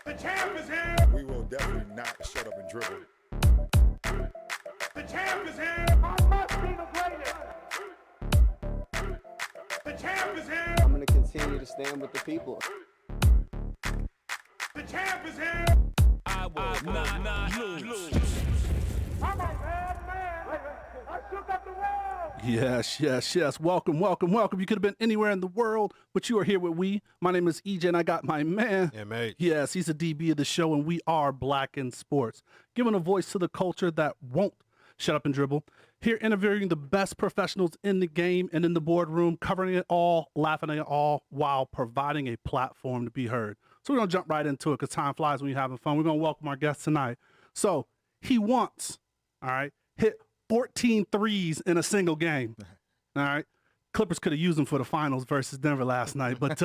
The champ is here. We will definitely not shut up and dribble. The champ is here. I must be the greatest. The champ is here. I'm going to continue to stand with the people. The champ is here. I will not lose. I'm a bad man. I shook up the world. Yes. Welcome. You could have been anywhere in the world, but you are here with we. My name is EJ, and I got my man. Yeah, mate. Yes, he's a DB of the show, and we are Black in Sports, giving a voice to the culture that won't shut up and dribble. Here interviewing the best professionals in the game and in the boardroom, covering it all, laughing at it all, while providing a platform to be heard. So we're going to jump right into it because time flies when you're having fun. We're going to welcome our guest tonight. So he once, hit 14 threes in a single game. All right. Clippers could have used him for the finals versus Denver last night, but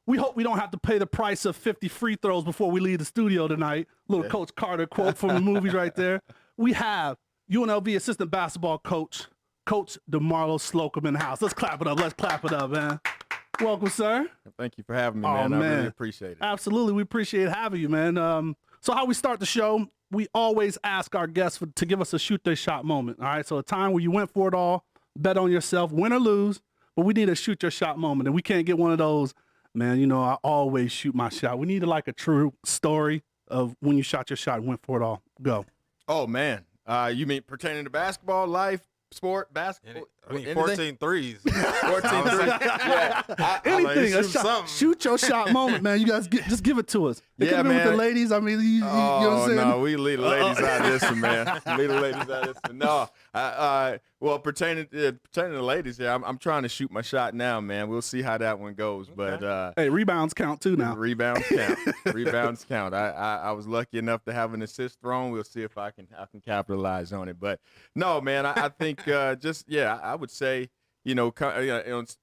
we hope we don't have to pay the price of 50 free throws before we leave the studio tonight. Little Coach Carter quote from the movies right there. We have UNLV assistant basketball coach, Coach Demarlo Slocum in the house. Let's clap it up, man. Welcome, sir. Thank you for having me, man. I really appreciate it. Absolutely. We appreciate having you, man. So how we start the show, we always ask our guests to give us a shoot their shot moment. All right. So a time where you went for it all, bet on yourself, win or lose, but we need a shoot your shot moment. And we can't get one of those, man, I always shoot my shot. We need a true story of when you shot your shot and went for it all. Go. Oh, man. You mean pertaining to basketball, life, sport, basketball? 14 threes. 14 threes. Yeah. Anything. Shoot your shot moment, man. You guys just give it to us. It could have been with the ladies. I mean, you know what I'm saying? No, we leave the ladies out of this one, man. Leave the ladies out of this one. No. Well, pertaining to the ladies, I'm trying to shoot my shot now, man. We'll see how that one goes. Okay. But hey, rebounds count too now. Rebounds count. Rebounds count. I was lucky enough to have an assist thrown. We'll see if I can capitalize on it. But no, man, I think I would say,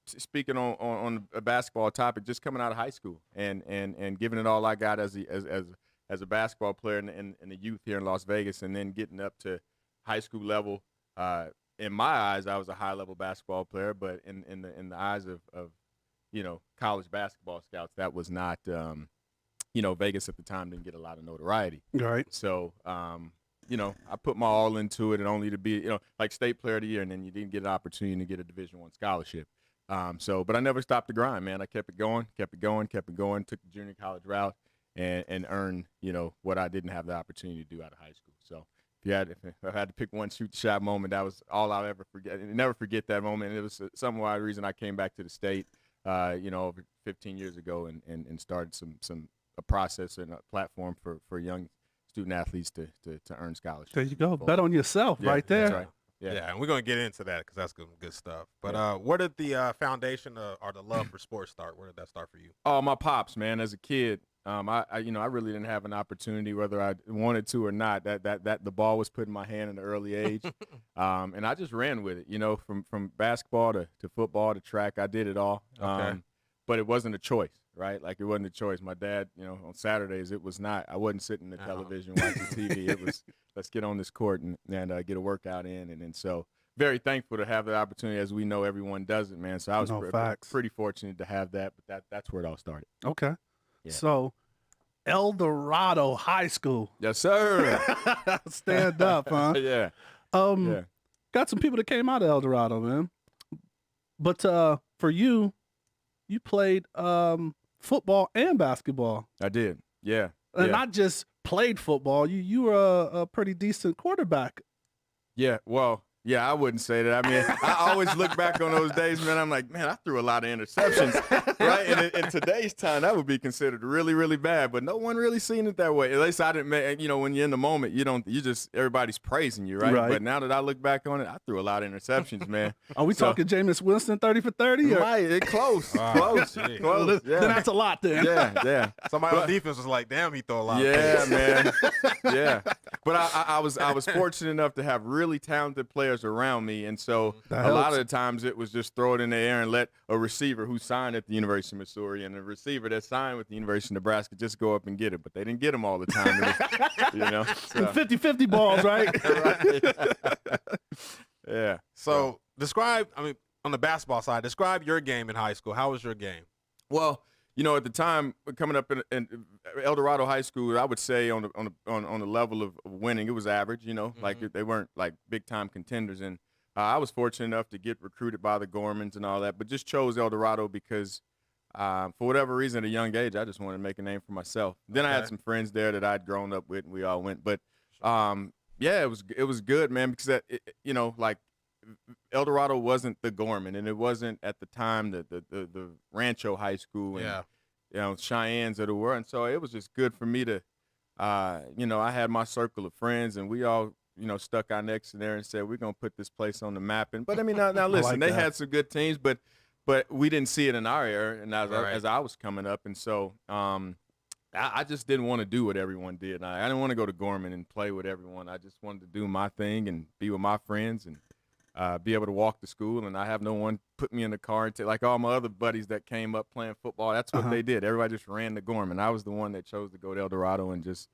speaking on a basketball topic, just coming out of high school and giving it all I got as a basketball player in the youth here in Las Vegas, and then getting up to high school level. In my eyes, I was a high level basketball player, but in the eyes of college basketball scouts, that was not Vegas at the time didn't get a lot of notoriety. Right. So I put my all into it, and only to be, like state player of the year, and then you didn't get an opportunity to get a Division I scholarship. But I never stopped the grind, man. I kept it going, took the junior college route, and earned, what I didn't have the opportunity to do out of high school. So if I had to pick one shoot shot moment, that was all I'll ever forget. Never forget that moment. It was somewhat reason I came back to the state, over 15 years ago, and started a process and a platform for young student athletes to earn scholarships. There you go. Bet on yourself right there. That's right. Yeah, and we're going to get into that because that's good stuff. But where did the foundation or the love for sports start? Where did that start for you? Oh, my pops, man. As a kid, I really didn't have an opportunity, whether I wanted to or not. That the ball was put in my hand at an early age, and I just ran with it. From basketball to football to track, I did it all. Okay. But it wasn't a choice, right? Like, it wasn't a choice. My dad, on Saturdays, it was not. I wasn't sitting in the television watching TV. It was, let's get on this court and get a workout in. And so very thankful to have the opportunity. As we know, everyone does it, man. So I was pretty fortunate to have that. But that's where it all started. Okay. Yeah. So Eldorado High School. Yes, sir. Stand up, huh? Yeah. Got some people that came out of Eldorado, man. But for you played football and basketball. I did. Yeah. And not just played football. You were a pretty decent quarterback. Yeah. Well, yeah, I wouldn't say that. I mean, I always look back on those days, man. I'm like, man, I threw a lot of interceptions, right? And in today's time, that would be considered really, really bad. But no one really seen it that way. At least I didn't. When you're in the moment, everybody's praising you, right? But now that I look back on it, I threw a lot of interceptions, man. Are we talking Jameis Winston 30 for 30? Right, it close. Close. Yeah. Then that's a lot then. Yeah. Somebody on defense was like, damn, he threw a lot. Yeah, man. Yeah. But I was fortunate enough to have really talented players around me, and so a lot of the times it was just throw it in the air and let a receiver who signed at the University of Missouri and a receiver that signed with the University of Nebraska just go up and get it. But they didn't get them all the time. So. 50-50 balls, right? Yeah. So describe, on the basketball side, describe your game in high school. How was your game? Well, at the time coming up in Eldorado High School, I would say on the level of winning, it was average. Like they weren't like big time contenders. And I was fortunate enough to get recruited by the Gormans and all that, but just chose Eldorado because for whatever reason at a young age, I just wanted to make a name for myself. Then I had some friends there that I'd grown up with, and we all went. But yeah, it was good, man, because like Eldorado wasn't the Gorman, and it wasn't at the time the Rancho High School and Cheyennes of the world. And so it was just good for me to I had my circle of friends, and we all stuck our necks in there and said we're gonna put this place on the map. But I mean, now listen, they had some good teams, but we didn't see it in our era, and as I was coming up, and so I just didn't want to do what everyone did. I didn't want to go to Gorman and play with everyone. I just wanted to do my thing and be with my friends and be able to walk to school, and I have no one put me in the car and like all my other buddies that came up playing football. That's what they did. Everybody just ran to Gorman. I was the one that chose to go to Eldorado and just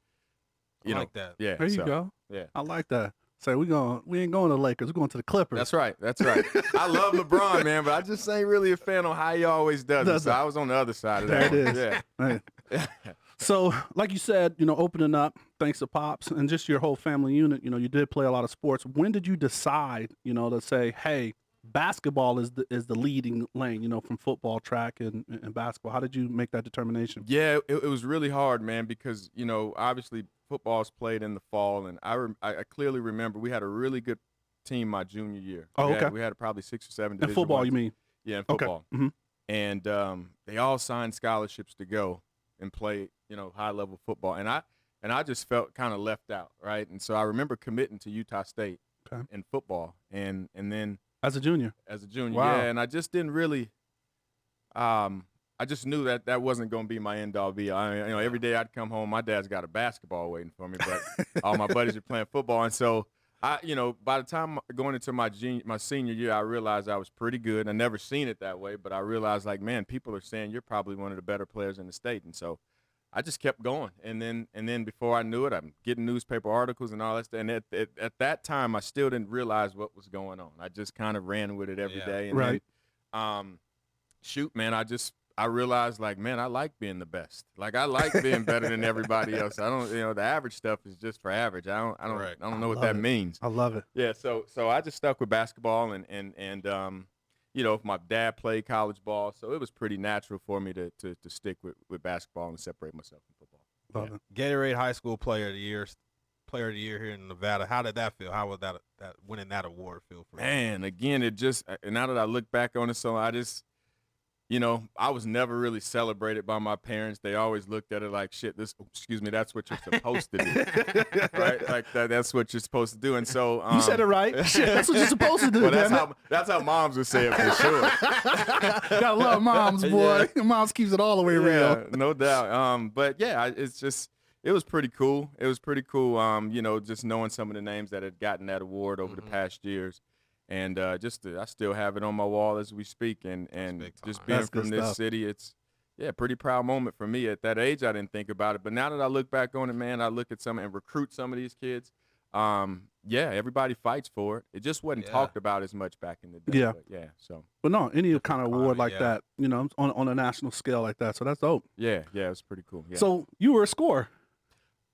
like that. Yeah, there you go. Yeah, I like that. Say we ain't going to the Lakers. We're going to the Clippers. That's right. I love LeBron, man, but I just ain't really a fan on how he always does it. So I was on the other side of that. There it is. Yeah. Right. So, like you said, opening up, thanks to Pops and just your whole family unit, you did play a lot of sports. When did you decide, to say, hey, basketball is the leading lane, from football, track, and basketball? How did you make that determination? Yeah, it was really hard, man, because, obviously football's played in the fall, and I clearly remember we had a really good team my junior year. We had probably 6 or 7 division in football, ones. You mean? Yeah, in football. Okay. Mm-hmm. And they all signed scholarships to go and play, high-level football. And I just felt kind of left out, right? And so I remember committing to Utah State in football, and then as a junior, wow. Yeah, and I just didn't really I just knew that wasn't going to be my end-all be-all. Every day I'd come home, my dad's got a basketball waiting for me, but all my buddies are playing football. And so by the time going into my senior year, I realized I was pretty good. I never seen it that way, but I realized, like, man, people are saying you're probably one of the better players in the state. And so I just kept going. And then before I knew it, I'm getting newspaper articles and all that stuff. And at that time, I still didn't realize what was going on. I just kind of ran with it every day. And right. Then, man, I realized, like, man, I like being the best. Like, I like being better than everybody else. I don't, the average stuff is just for average. I don't know what that means. I love it. Yeah. So I just stuck with basketball and my dad played college ball, so it was pretty natural for me to stick with basketball and separate myself from football. Love it. Gatorade High School Player of the Year here in Nevada. How did that feel? How was that winning that award feel for you? Man, again, it just, now that I look back on it, so I just, I was never really celebrated by my parents. They always looked at it like, shit, that's what you're supposed to do. Right? Like, that's what you're supposed to do. And so you said it right. Shit, that's what you're supposed to do. Well, that's how moms would say it for sure. Gotta love moms, boy. Yeah. Moms keeps it all the way real. Yeah, no doubt. But yeah, it was pretty cool. It was pretty cool, just knowing some of the names that had gotten that award over the past years. And I still have it on my wall as we speak. And just being from this city, it's pretty proud moment for me. At that age, I didn't think about it. But now that I look back on it, man, I look at some and recruit some of these kids. Everybody fights for it. It just wasn't talked about as much back in the day. Yeah. But no, any kind of award like that, on a national scale like that. So that's dope. Yeah, it was pretty cool. Yeah. So you were a scorer.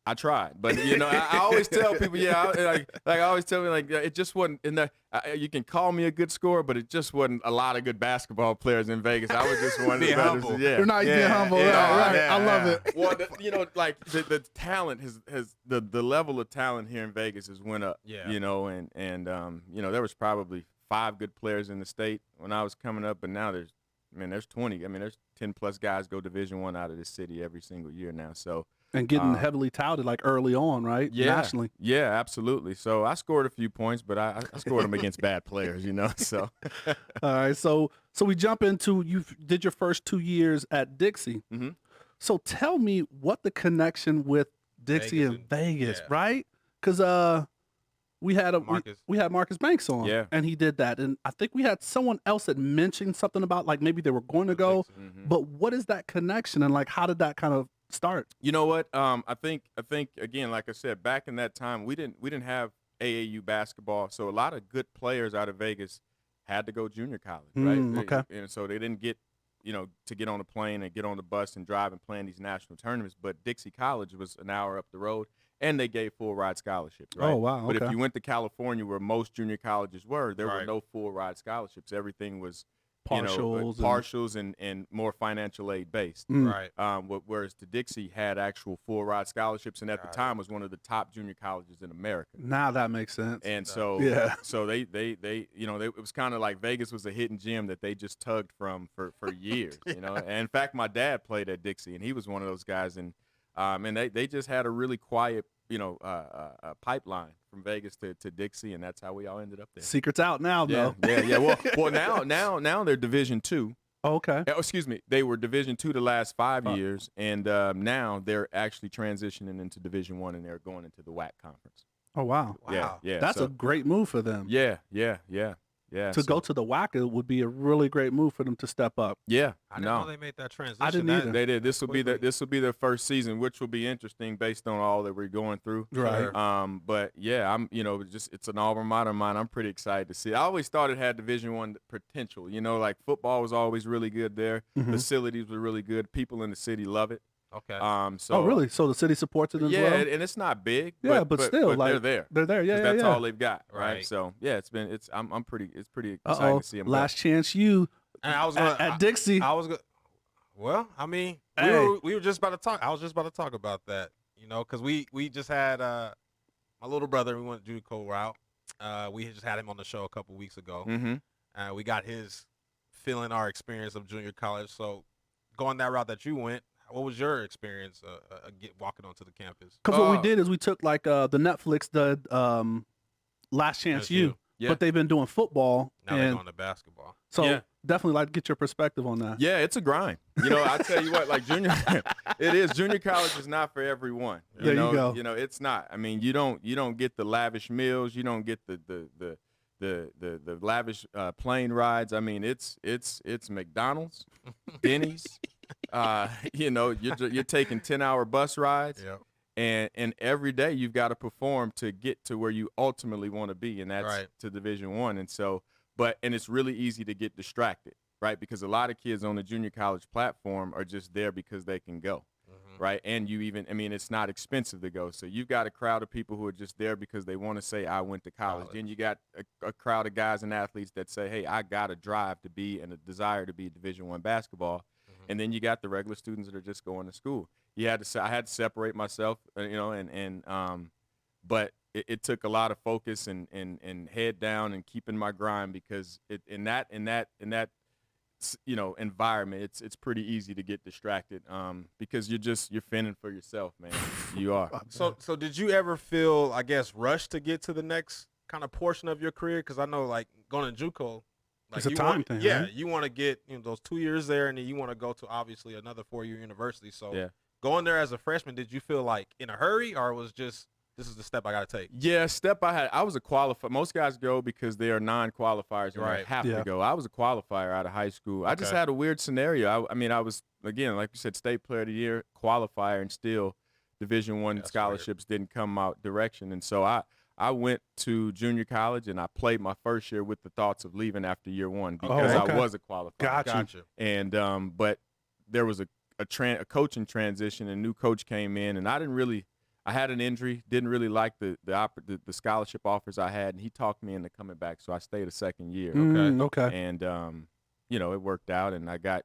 I tried, but I always tell people, I always tell me, like, it just wasn't in the. You can call me a good scorer, but it just wasn't a lot of good basketball players in Vegas. I was just one of the better. Yeah, you're not being humble, right? I love it. Well, the talent has the level of talent here in Vegas has went up. Yeah. And there was probably 5 good players in the state when I was coming up, but now there's 20. I mean, there's 10 plus guys go Division I out of this city every single year now. So. And getting heavily touted like early on, right? Yeah, nationally. Yeah, absolutely. So I scored a few points, but I scored them against bad players, So. All right, so we jump into you did your first 2 years at Dixie. Mm-hmm. So tell me what the connection with Dixie and Vegas, right? Because we had Marcus Banks on, and he did that, and I think we had someone else that mentioned something about like maybe they were going to go, but what is that connection and like how did that kind of start? You know what? I think again, like I said, back in that time, we didn't have AAU basketball, so a lot of good players out of Vegas had to go junior college, right? Okay. And so they didn't get to get on a plane and get on the bus and drive and play in these national tournaments. But Dixie College was an hour up the road, and they gave full ride scholarships. Right? Oh, wow. But Okay. if you went to California, where most junior colleges were, there were Right. no full ride scholarships. Everything was Partials and- partials and more financial aid based. Right. Whereas the Dixie had actual full ride scholarships, and at the time was one of the top junior colleges in America. Now that makes sense. And so, Yeah. so they it was kind of like Vegas was a hidden gem that they just tugged from for years, And in fact, my dad played at Dixie, and he was one of those guys, and they just had a really quiet, pipeline from Vegas to Dixie, and that's how we all ended up there. Secret's out now, Yeah, though. yeah. Well, now they're Division II. Oh, okay. Oh, excuse me, they were Division II the last 5 years, and now they're actually transitioning into Division I, and they're going into the WAC conference. Oh, wow. Yeah. That's so, a great move for them. yeah. To go to the WAC, it would be a really great move for them to step up. Yeah, I didn't know they made that transition. I didn't either. They did. This will be their first season, which will be interesting based on all that we're going through. Right. But yeah, I'm it's an alma mater of mine. I'm pretty excited to see. I always thought it had Division I potential. Like football was always really good there. Mhm. Facilities were really good. People in the city love it. Okay. So Oh, really? So the city supports it as yeah, well? and it's not big. Yeah, but still, like, they're there. They're there. Yeah, 'Cause yeah, that's yeah. all they've got, right? Right. So yeah, I'm pretty exciting Uh-oh. to see them. Last chance you And I was gonna, at Dixie. I was going. Well, I mean, Hey. we were just about to talk. I was just about to talk about that, because we just had my little brother. We went to JUCO route. We had just had him on the show a couple weeks ago. Mm-hmm. We got his feeling our experience of junior college. So going that route that you went, what was your experience walking onto the campus? Because what we did is we took like the Netflix, the Last Chance You, Yeah. but they've been doing football. Now they're and going to basketball. so Yeah. definitely like to get your perspective on that. Yeah, it's a grind. I tell you what, like it is. Junior college is not for everyone. There you go. It's not. I mean, you don't get the lavish meals. You don't get the lavish plane rides. I mean, it's McDonald's, Denny's. You're taking 10-hour bus rides. Yeah. And every day you've got to perform to get to where you ultimately want to be, and that's Right. to Division I. And so, and it's really easy to get distracted, right? Because a lot of kids on the junior college platform are just there because they can go, right? And it's not expensive to go. So you've got a crowd of people who are just there because they want to say, I went to college. Then you got a crowd of guys and athletes that say, hey, I got a drive to be and a desire to be Division I basketball. And then you got the regular students that are just going to school. I had to separate myself, but it took a lot of focus and head down and keeping my grind, because in that environment, it's pretty easy to get distracted, because you're fending for yourself, man. You are. So did you ever feel, I guess, rushed to get to the next kind of portion of your career? Because I know, like, going to JUCO, like, It's a you time want, thing, yeah, right? you want to get those 2 years there, and then you want to go to obviously another 4-year university. So Yeah. going there as a freshman, did you feel like in a hurry, or was just this is the step I got to take? Yeah, I was a qualifier. Most guys go because they are non-qualifiers and they Right. have Yeah. to go. I was a qualifier out of high school. I just Okay. had a weird scenario. I was, again, like you said, state player of the year, qualifier, and still Division I That's scholarships didn't come out direction. And so I went to junior college, and I played my first year with the thoughts of leaving after year one because okay. I was a qualifier. Gotcha. And but there was a coaching transition. A new coach came in, and I had an injury, didn't really like the scholarship offers I had, and he talked me into coming back, so I stayed a second year. Okay. And it worked out, and I got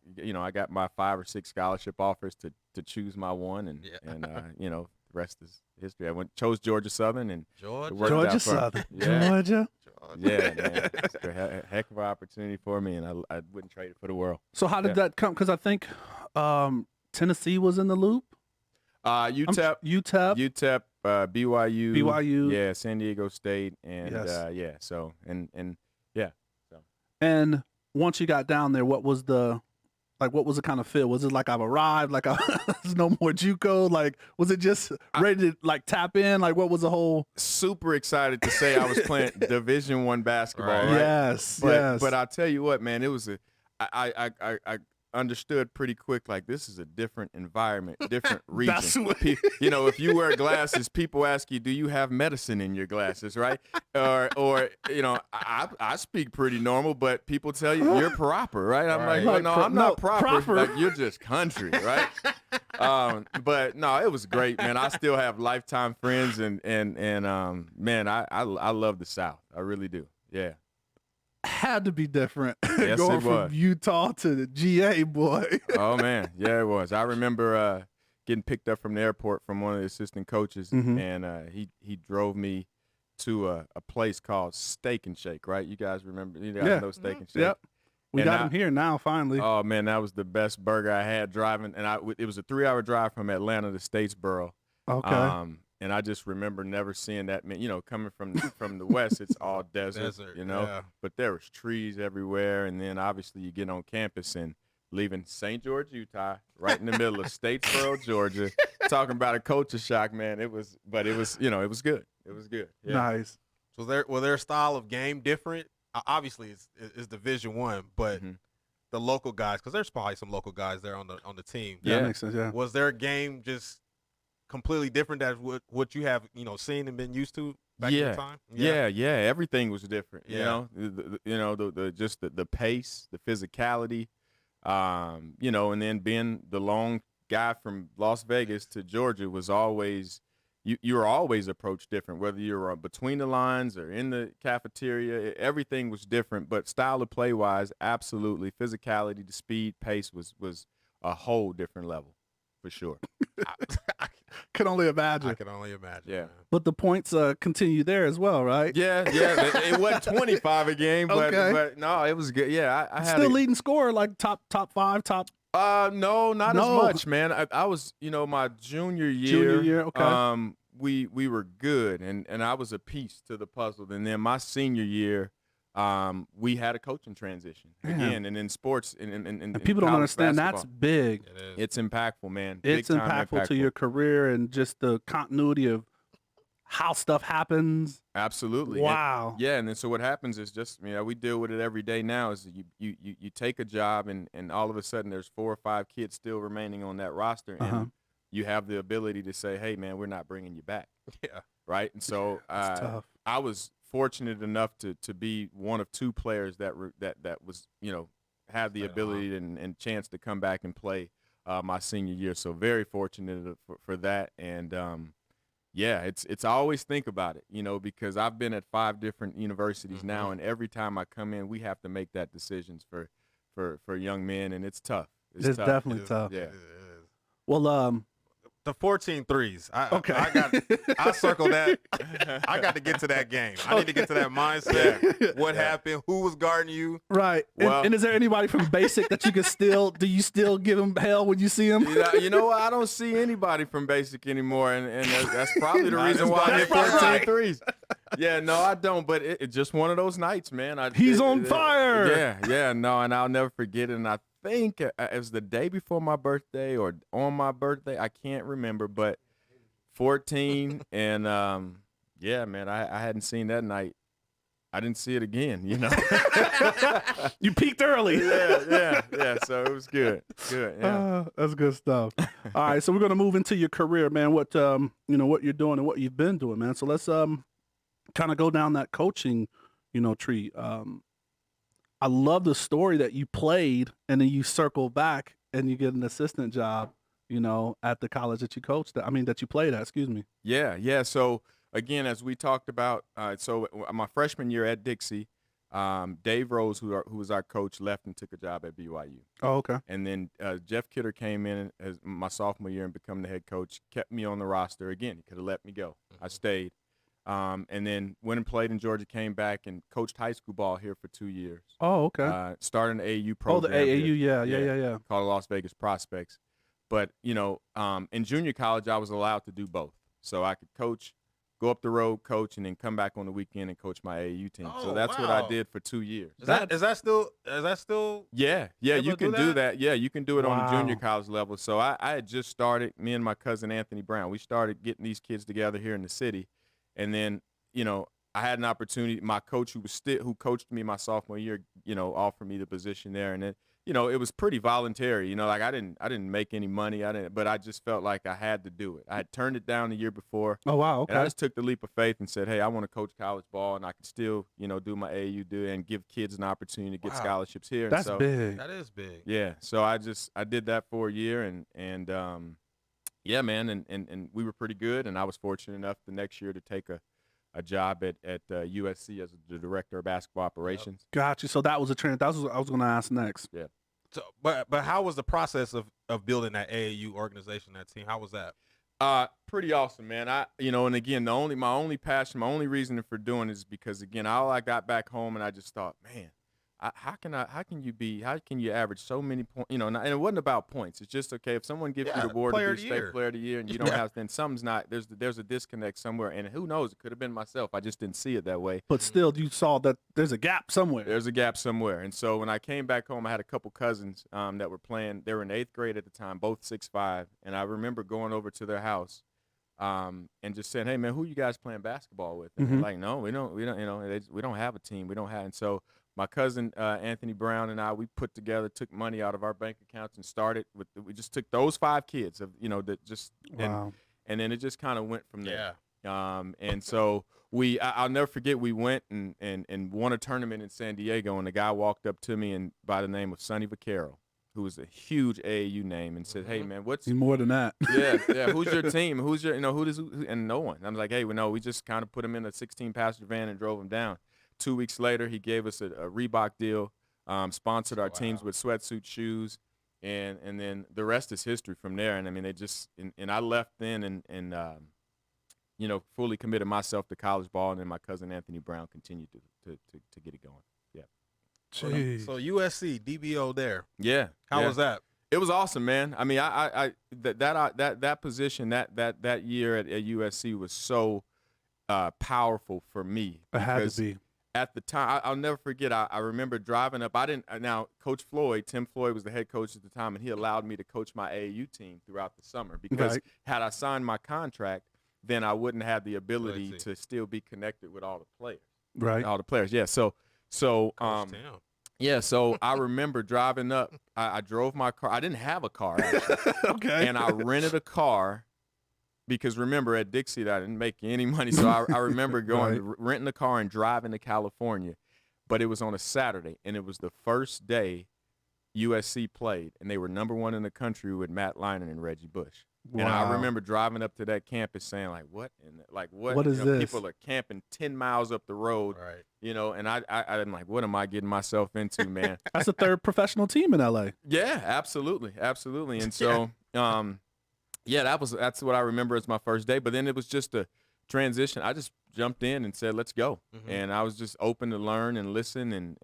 my 5 or 6 scholarship offers to choose my one, and the rest is history. I chose Georgia Southern, and it worked out Georgia for- Southern. Yeah. Georgia. Yeah, man, it's a heck of an opportunity for me, and I wouldn't trade it for the world. So how did that come? Because I think Tennessee was in the loop. UTEP, UTEP. BYU, BYU. yeah, San Diego State, and Yes. so. And once you got down there, what was the kind of feel? Was it like I've arrived? Like there's no more JUCO? Like was it just ready to like tap in? Like what was the whole? Super excited to say I was playing Division I basketball. Right. Right? Yes. But yes. I'll tell you what, man, it was I understood pretty quick, like, this is a different environment, different That's region. what- You know, if you wear glasses, people ask you, do you have medicine in your glasses, right? Or you know, I speak pretty normal, but people tell you you're proper, right? I'm Right. like, Like, no, pro- I'm not no, proper. proper. Like, you're just country, right? But no, it was great, man. I still have lifetime friends, and man, I love the South. I really do. Yeah. Had to be different Yes, going it from was. Utah to the GA, boy. Oh man, yeah, it was. I remember getting picked up from the airport from one of the assistant coaches, Mhm. and he drove me to a place called Steak and Shake. Right? You guys remember? You guys Yeah. know Steak and Shake. Yep. We And got I- him here now, finally. Oh man, that was the best burger I had driving, and it was a 3-hour drive from Atlanta to Statesboro. Okay. And I just remember never seeing that many. You know, coming from the west, it's all desert. You know, yeah. but there was trees everywhere, and then obviously you get on campus and leaving St. George, Utah, right in the middle of Statesboro, Georgia, talking about a culture shock, man. It was good. It was good. Yeah. Nice. So their style of game different? Obviously, it's Division I, but Mhm. the local guys, because there's probably some local guys there on the team. Yeah, Yeah. that makes sense. Yeah. Was their game just completely different than what you have seen and been used to back in the time? Yeah. Everything was different. Yeah. The pace, the physicality, and then being the long guy from Las Vegas to Georgia was always you were always approached different, whether you were between the lines or in the cafeteria. Everything was different, but style of play wise, absolutely, physicality, the speed, pace was a whole different level for sure. Can only imagine. I can only imagine. Yeah. man. But the points continue there as well, right? Yeah. It wasn't 25 a game, but Okay. but no, it was good. Yeah, I had Still leading scorer, like top 5, top. No, not as No. much, man. I was, my junior year. Okay. We were good, and I was a piece to the puzzle. And then my senior year, we had a coaching transition again, and in sports, And people don't understand that's big. It is. It's impactful, man. It's Big time impactful to your career and just the continuity of how stuff happens. Absolutely. Wow. Yeah, and then so what happens is just we deal with it every day now. Is you take a job and all of a sudden there's 4 or 5 kids still remaining on that roster, and you have the ability to say, hey man, we're not bringing you back. Yeah. Right. And so It's tough. I was fortunate enough to be one of 2 players that was have the Right on. ability and chance to come back and play my senior year. So very fortunate for that. And yeah, it's I always think about it, because I've been at 5 different universities now, and every time I come in, we have to make that decisions for young men, and it's tough. It's tough. definitely It is. tough. Yeah. It is. Well, The 14 threes. Okay. I circled that. I got to get to that game. I need to get to that mindset. What happened? Who was guarding you? right. Well- and is there anybody from Basic that you can do you still give him hell when you see him? You know what? I don't see anybody from Basic anymore, and that's probably the Nah, reason that's why I hit probably 14 right. threes. Yeah, no, I don't, but it's just one of those nights, man. He's on fire. Yeah, no, and I'll never forget it, and I think it was the day before my birthday or on my birthday. I can't remember, but 14, and yeah, man, I hadn't seen that night. I didn't see it again, You peaked early. yeah. So it was good. Yeah. That's good stuff. All right, so we're gonna move into your career, man. What what you're doing and what you've been doing, man. So let's kind of go down that coaching, tree. I love the story that you played and then you circle back and you get an assistant job, at the college that you coached at. That you played at. Excuse me. Yeah. So again, as we talked about, my freshman year at Dixie, Dave Rose, who was our coach, left and took a job at BYU. Oh, okay. And then Jeff Kidder came in as my sophomore year and became the head coach, kept me on the roster. Again, he could have let me go. I stayed. And then went and played in Georgia, came back and coached high school ball here for 2 years. Oh, okay. Started an AAU Oh, program. the AAU. here. Yeah. Called Las Vegas Prospects. But, in junior college, I was allowed to do both. So I could coach, go up the road, coach, and then come back on the weekend and coach my AAU team. So Oh, that's what I wow. did for 2 years. Is that still? Yeah, able you to can do do that? that. Yeah, you can do it on the junior Wow. college level. So I had just started, me and my cousin Anthony Brown, we started getting these kids together here in the city. And then, I had an opportunity, my coach who coached me my sophomore year, offered me the position there. And then, it was pretty voluntary. Like I didn't make any money. But I just felt like I had to do it. I had turned it down the year before. Oh, wow. Okay. And I just took the leap of faith and said, hey, I want to coach college ball, and I can still, do my AAU and give kids an opportunity to get scholarships here. That's big. That is big. Yeah. So I did that for a year, and yeah, man, and we were pretty good, and I was fortunate enough the next year to take a job at USC as the director of basketball operations. Got you. So that was a trend. That was what I was going to ask next. Yeah. So, but how was the process of building that AAU organization, that team? How was that? Pretty awesome, man. And again, my only passion, my only reason for doing it is because, again, I got back home and I just thought, man, how can you average so many points? And it wasn't about points. It's just, okay, if someone gives you the award to be state player of the year and you don't have, then something's not, there's a disconnect somewhere. And who knows, it could have been myself. I just didn't see it that way. But still, you saw that there's a gap somewhere. There's a gap somewhere. And so when I came back home, I had a couple cousins that were playing. They were in 8th grade at the time, both 6'5". And I remember going over to their house and just saying, hey, man, who you guys playing basketball with? And they're like, no, we don't, we don't have a team. We don't have. And so my cousin Anthony Brown and I, we took money out of our bank accounts and started with. We just took those 5 kids that just Wow. and then it just kind of went from there. Yeah. And so I'll never forget, we went and won a tournament in San Diego, and the guy walked up to me and by the name of Sonny Vaccaro, who was a huge AAU name, and said, hey, man, He's more than that. yeah, who's your team? Who's your, and no one. I'm like, hey, we just kind of put him in a 16-passenger van and drove him down. 2 weeks later, he gave us a Reebok deal, sponsored our teams with sweatsuit shoes, and then the rest is history from there. And I mean, and I left then and fully committed myself to college ball, and then my cousin Anthony Brown continued to get it going. Yeah. Jeez. So USC DBO there. Yeah. How was that? It was awesome, man. I mean, that position that year at USC was so powerful for me. It had to be. At the time, I'll never forget. I remember driving up. Now Coach Tim Floyd was the head coach at the time, and he allowed me to coach my AAU team throughout the summer because had I signed my contract, then I wouldn't have the ability to still be connected with all the players. Right. All the players. Yeah. So yeah. So I remember driving up. I drove my car. I didn't have a car actually. Okay. And I rented a car. Because remember, at Dixie, I didn't make any money, so I remember renting a car and driving to California. But it was on a Saturday, and it was the first day USC played, and they were #1 in the country with Matt Leinart and Reggie Bush. Wow. And I remember driving up to that campus saying, like, what? And like, What is this? People are camping 10 miles up the road, right? And I'm like, what am I getting myself into, man? That's the 3rd professional team in LA. Yeah, absolutely. And so, yeah, that's what I remember as my first day. But then it was just a transition. I just jumped in and said, let's go. Mm-hmm. And I was just open to learn and listen.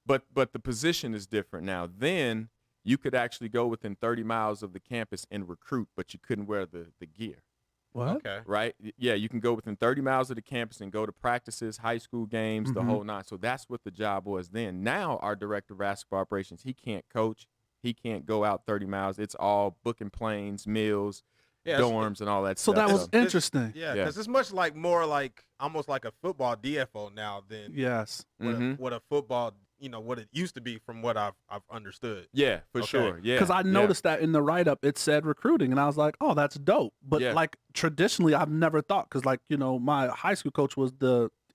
But the position is different now. Then you could actually go within 30 miles of the campus and recruit, but you couldn't wear the gear. What? Okay. Right? Yeah, you can go within 30 miles of the campus and go to practices, high school games, the whole nine. So that's what the job was then. Now our director of basketball operations, he can't coach. He can't go out 30 miles. It's all booking planes, meals, dorms, and all that so stuff. that was interesting. Yeah, because it's much more like almost like a football DFO now than what a football, what it used to be from what I've understood. Yeah, for sure. Yeah, because I noticed that in the write-up it said recruiting, and I was like, oh, that's dope. But like traditionally, I've never thought, because my high school coach was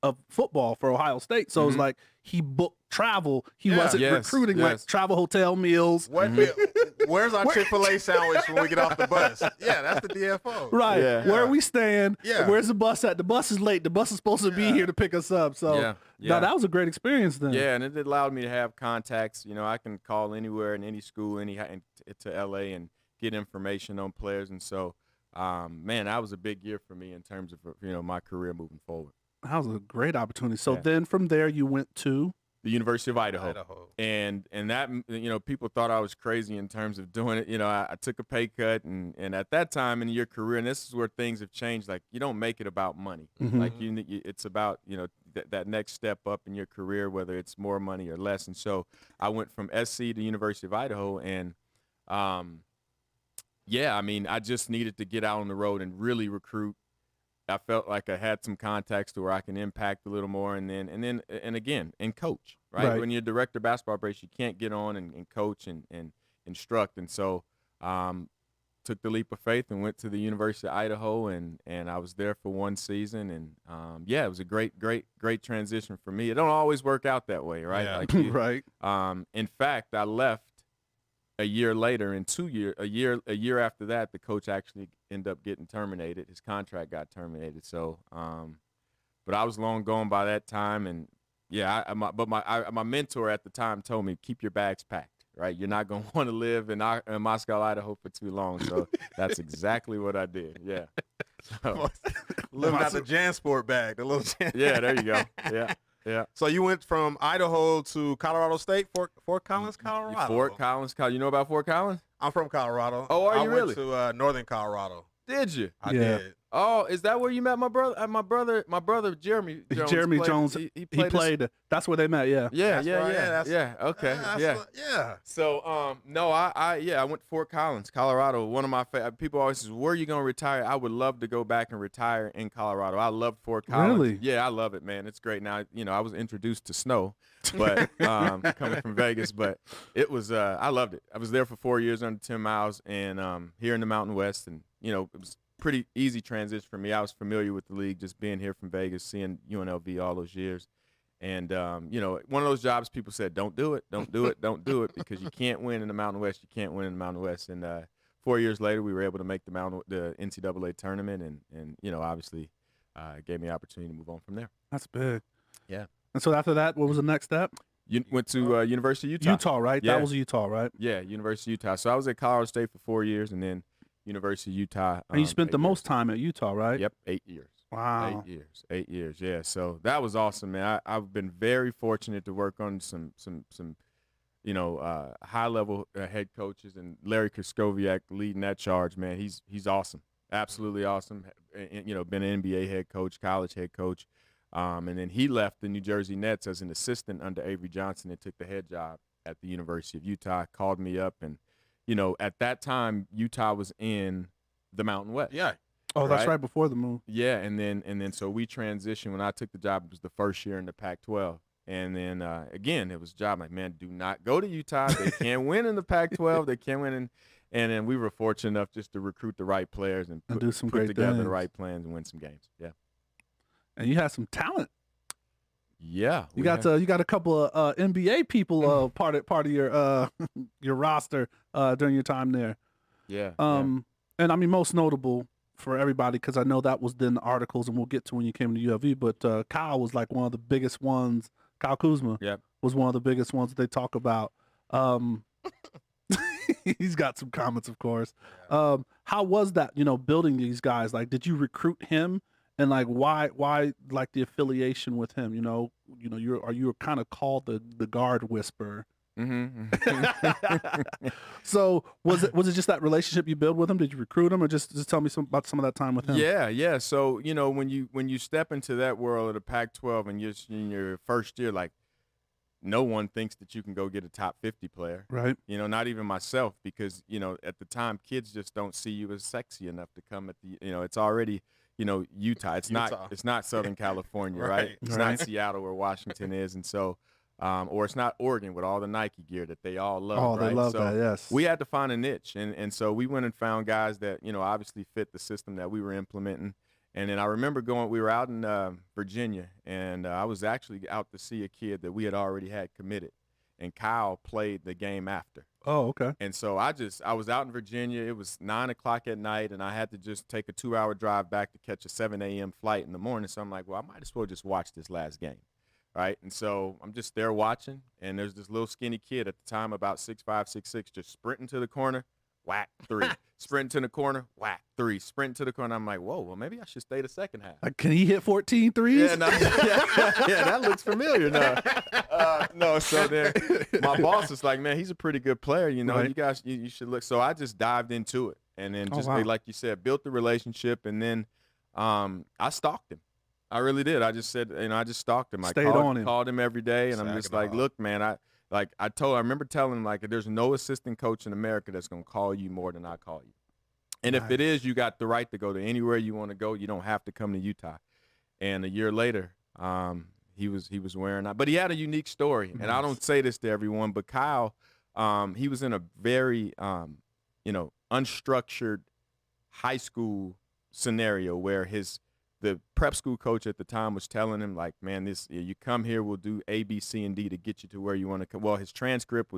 of football for Ohio State, so it was like he booked travel. He wasn't recruiting like travel, hotel meals. Where's our Chick-fil-A sandwich when we get off the bus? Yeah, that's the DFO. Right. Yeah. Where are we staying? Yeah. Where's the bus at? The bus is late. The bus is supposed to be here to pick us up. So no, that was a great experience then. Yeah, and it allowed me to have contacts. I can call anywhere in any school, to LA and get information on players. And so, man, that was a big year for me in terms of my career moving forward. That was a great opportunity. So then from there you went to the University of Idaho. And that, people thought I was crazy in terms of doing it. I took a pay cut, and at that time in your career, and this is where things have changed, like you don't make it about money. Like it's about, that next step up in your career, whether it's more money or less. And so I went from SC to University of Idaho, and I just needed to get out on the road and really recruit. I felt like I had some context to where I can impact a little more, and again, coach, right? When you're director of basketball operations, you can't get on and coach and instruct. And so took the leap of faith and went to the University of Idaho, and I was there for 1 season. And, it was a great transition for me. It don't always work out that way, right? Yeah. Like Right. In fact, I left a year later, and a year after that, the coach actually ended up getting terminated. His contract got terminated. So, but I was long gone by that time, and my mentor at the time told me, keep your bags packed. Right, you're not gonna want to live in Moscow, Idaho, for too long. So that's exactly what I did. Yeah, so, Living out the JanSport bag, the little Jan. yeah, there you go. Yeah. So you went from Idaho to Colorado State, Fort Collins, Colorado. Fort Collins, you know about Fort Collins? I'm from Colorado. Oh, are you I really? went to Northern Colorado. Did you? I Yeah. did. Oh, is that where you met my brother? My brother Jeremy Jones. Jeremy Jones. He He played. That's where they met. Yeah. Yeah, That's right, Okay, That's yeah. yeah. So, no, I went to Fort Collins, Colorado. One of my people always says, "Where are you gonna retire?" I would love to go back and retire in Colorado. I love Fort Collins. Really? Yeah, I love it, man. It's great. Now, I was introduced to snow, but coming from Vegas, but it was I loved it. I was there for 4 years, under 10 miles, and here in the Mountain West, and it was pretty easy transition for me. I was familiar with the league, just being here from Vegas, seeing UNLV all those years. And, one of those jobs people said, don't do it, because you can't win in the Mountain West. You can't win in the Mountain West. And 4 years later, we were able to make the NCAA tournament, and obviously it gave me the opportunity to move on from there. That's big. Yeah. And so after that, what was the next step? You went to University of Utah. Utah, right? Yeah. That was Utah, right? Yeah, University of Utah. So I was at Colorado State for 4 years, and then University of Utah. And you spent 8 the years. most time at Utah, right? Yep, 8 years. Wow. 8 years. Yeah. So that was awesome, man. I've been very fortunate to work on some high level head coaches, and Larry Kraskowiak leading that charge, man. He's awesome. Absolutely awesome. Been an NBA head coach, college head coach. And then he left the New Jersey Nets as an assistant under Avery Johnson and took the head job at the University of Utah. Called me up, and at that time Utah was in the Mountain West. Yeah. Oh, that's right before the move. Yeah, and then so we transitioned. When I took the job, it was the first year in the Pac-12. And then, again, it was a job like, man, do not go to Utah. They can't win in the Pac-12. They can't win. And then we were fortunate enough just to recruit the right players and do some put great together things. the right plans and win some games. Yeah. And you had some talent. Yeah. You got a couple of NBA people part of your your roster during your time there. Yeah. And I mean, most notable for everybody, because I know that was in the articles, and we'll get to when you came to ULV. But Kyle was like one of the biggest ones. Kyle Kuzma was one of the biggest ones that they talk about. He's got some comments, of course. How was that? Building these guys. Like, did you recruit him? And like, why like the affiliation with him? You're kind of called the guard whisperer. Mm-hmm. So was it just that relationship you built with him? Did you recruit him, or just tell me about some of that time with him? Yeah. So when you step into that world of the Pac-12 and you're in your first year, like, no one thinks that you can go get a top 50 player, right? Not even myself, because at the time kids just don't see you as sexy enough to come at the it's already Utah. It's not Southern California, right? It's not Seattle where Washington is, and so. Or it's not Oregon with all the Nike gear that they all love. Oh, right? They love so that, yes. We had to find a niche, and so we went and found guys that obviously fit the system that we were implementing. And then I remember we were out in Virginia, and I was actually out to see a kid that we had already had committed, and Kyle played the game after. Oh, okay. And so I was out in Virginia. It was 9 o'clock at night, and I had to just take a 2-hour drive back to catch a 7 a.m. flight in the morning. So I'm like, well, I might as well just watch this last game. Right, and so I'm just there watching, and there's this little skinny kid at the time, about 6'5", 6'6", just sprinting to the corner, whack, 3. Sprinting to the corner, whack, 3. Sprinting to the corner. I'm like, whoa, well, maybe I should stay the second half. Like, can he hit 14 threes? Yeah, that looks familiar now. No, so then my boss is like, man, he's a pretty good player. Right. You guys, you should look. So I just dived into it, and then just like you said, built the relationship, and then I stalked him. I really did. I just said, I just stalked him. Called him every day, and I'm just like, look, man, I remember telling him, like, there's no assistant coach in America that's going to call you more than I call you. And if it is, you got the right to go to anywhere you want to go. You don't have to come to Utah. And a year later, he was wearing out. But he had a unique story. And I don't say this to everyone, but Kyle, he was in a very, unstructured high school scenario where the prep school coach at the time was telling him, like, man, you come here, we'll do A, B, C, and D to get you to where you want to come. Well, his transcript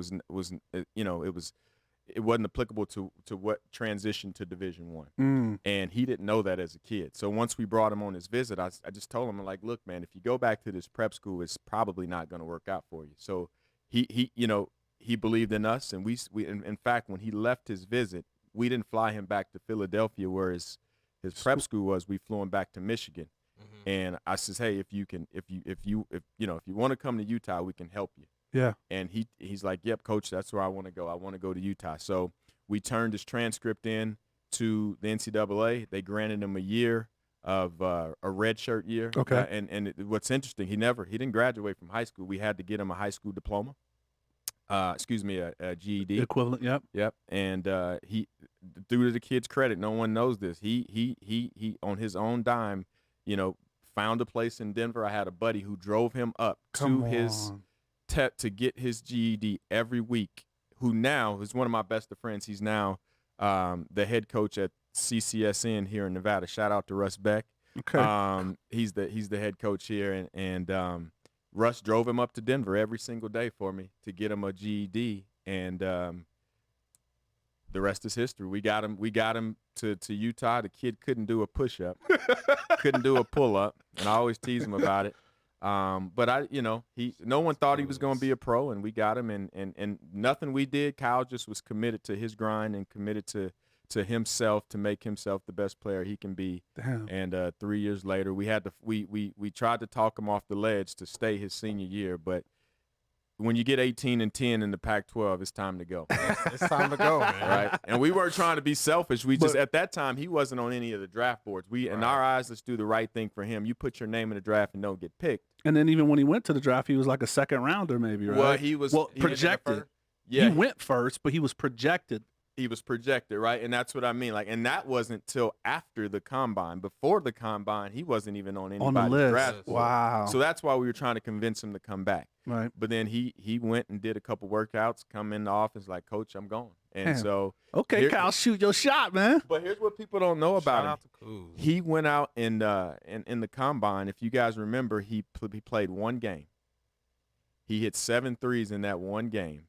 it wasn't applicable to what transitioned to Division I. And he didn't know that as a kid. So once we brought him on his visit, I just told him, like, look, man, if you go back to this prep school, it's probably not going to work out for you. So he believed in us, and we in fact, when he left his visit, we didn't fly him back to Philadelphia where his prep school was. We flew him back to Michigan. And I says, hey, if you want to come to Utah, we can help you. Yeah. And he's like, yep, coach, that's where I want to go. I want to go to Utah. So we turned his transcript in to the NCAA. They granted him a year of a redshirt year. Okay. What's interesting, he didn't graduate from high school. We had to get him a high school diploma. A GED. Equivalent, yep. Yep. And he, due to the kid's credit, no one knows this. He on his own dime, found a place in Denver. I had a buddy who drove him up his to get his GED every week, who now is one of my best of friends. He's now the head coach at CCSN here in Nevada. Shout out to Russ Beck. Okay. He's the head coach here, and Russ drove him up to Denver every single day for me to get him a GED, and the rest is history. We got him to Utah. The kid couldn't do a push-up, couldn't do a pull-up, and I always tease him about it. But no one thought he was going to be a pro, and we got him, and nothing we did. Kyle just was committed to his grind and committed to himself to make himself the best player he can be. Damn. And 3 years later, we tried to talk him off the ledge to stay his senior year, but when you get 18-10 in the Pac-12, it's time to go. It's time to go, man. Right? And we weren't trying to be selfish. At that time, he wasn't on any of the draft boards. In our eyes, let's do the right thing for him. You put your name in the draft and don't get picked. And then even when he went to the draft, he was like a second rounder, maybe, right? Well, he was projected. Yeah, he went first, but he was projected. He was projected, right? And that's what I mean. Like, and that wasn't till after the combine. Before the combine, he wasn't even on anybody's draft board. Wow. So that's why we were trying to convince him to come back. Right. But then he went and did a couple workouts, come in the office like, Coach, I'm going. And Damn. so okay, Kyle, shoot your shot, man. But here's what people don't know about Shout out him. to Kuz. He went out in the combine. If you guys remember, he played one game. He hit 7 threes in that one game.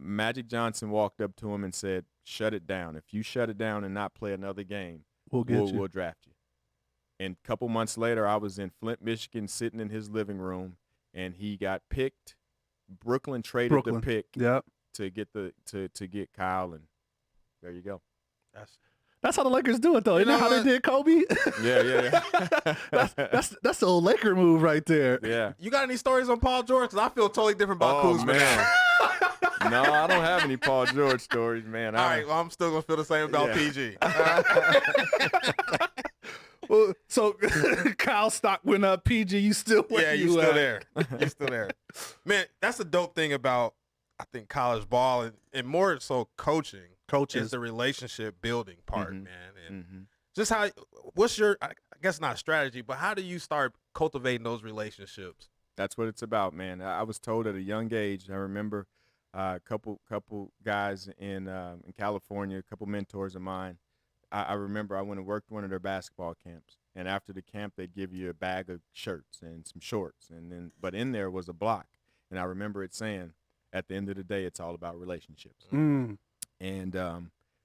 Magic Johnson walked up to him and said, shut it down. If you shut it down and not play another game, we'll draft you. And a couple months later, I was in Flint, Michigan, sitting in his living room, and he got picked. Brooklyn traded the pick to get Kyle, and there you go. That's how the Lakers do it, though. You know how they did Kobe? Yeah. that's the old Laker move right there. Yeah. You got any stories on Paul George? Because I feel totally different about Kuzma. Man. No, I don't have any Paul George stories, man. All right, well, I'm still going to feel the same about PG. Well, so Kyle stock went up. PG, you still where you still there. You're still there. Man, that's the dope thing about, I think, college ball and more so coaching. Coaches. Is the relationship building part, man. And Mm-hmm. just what's your, I guess not strategy, but how do you start cultivating those relationships? That's what it's about, man. I was told at a young age, I remember a couple guys in California, a couple mentors of mine. I remember I went and worked one of their basketball camps, and after the camp, they'd give you a bag of shirts and some shorts, but in there was a block, and I remember it saying, at the end of the day, it's all about relationships. Mm. And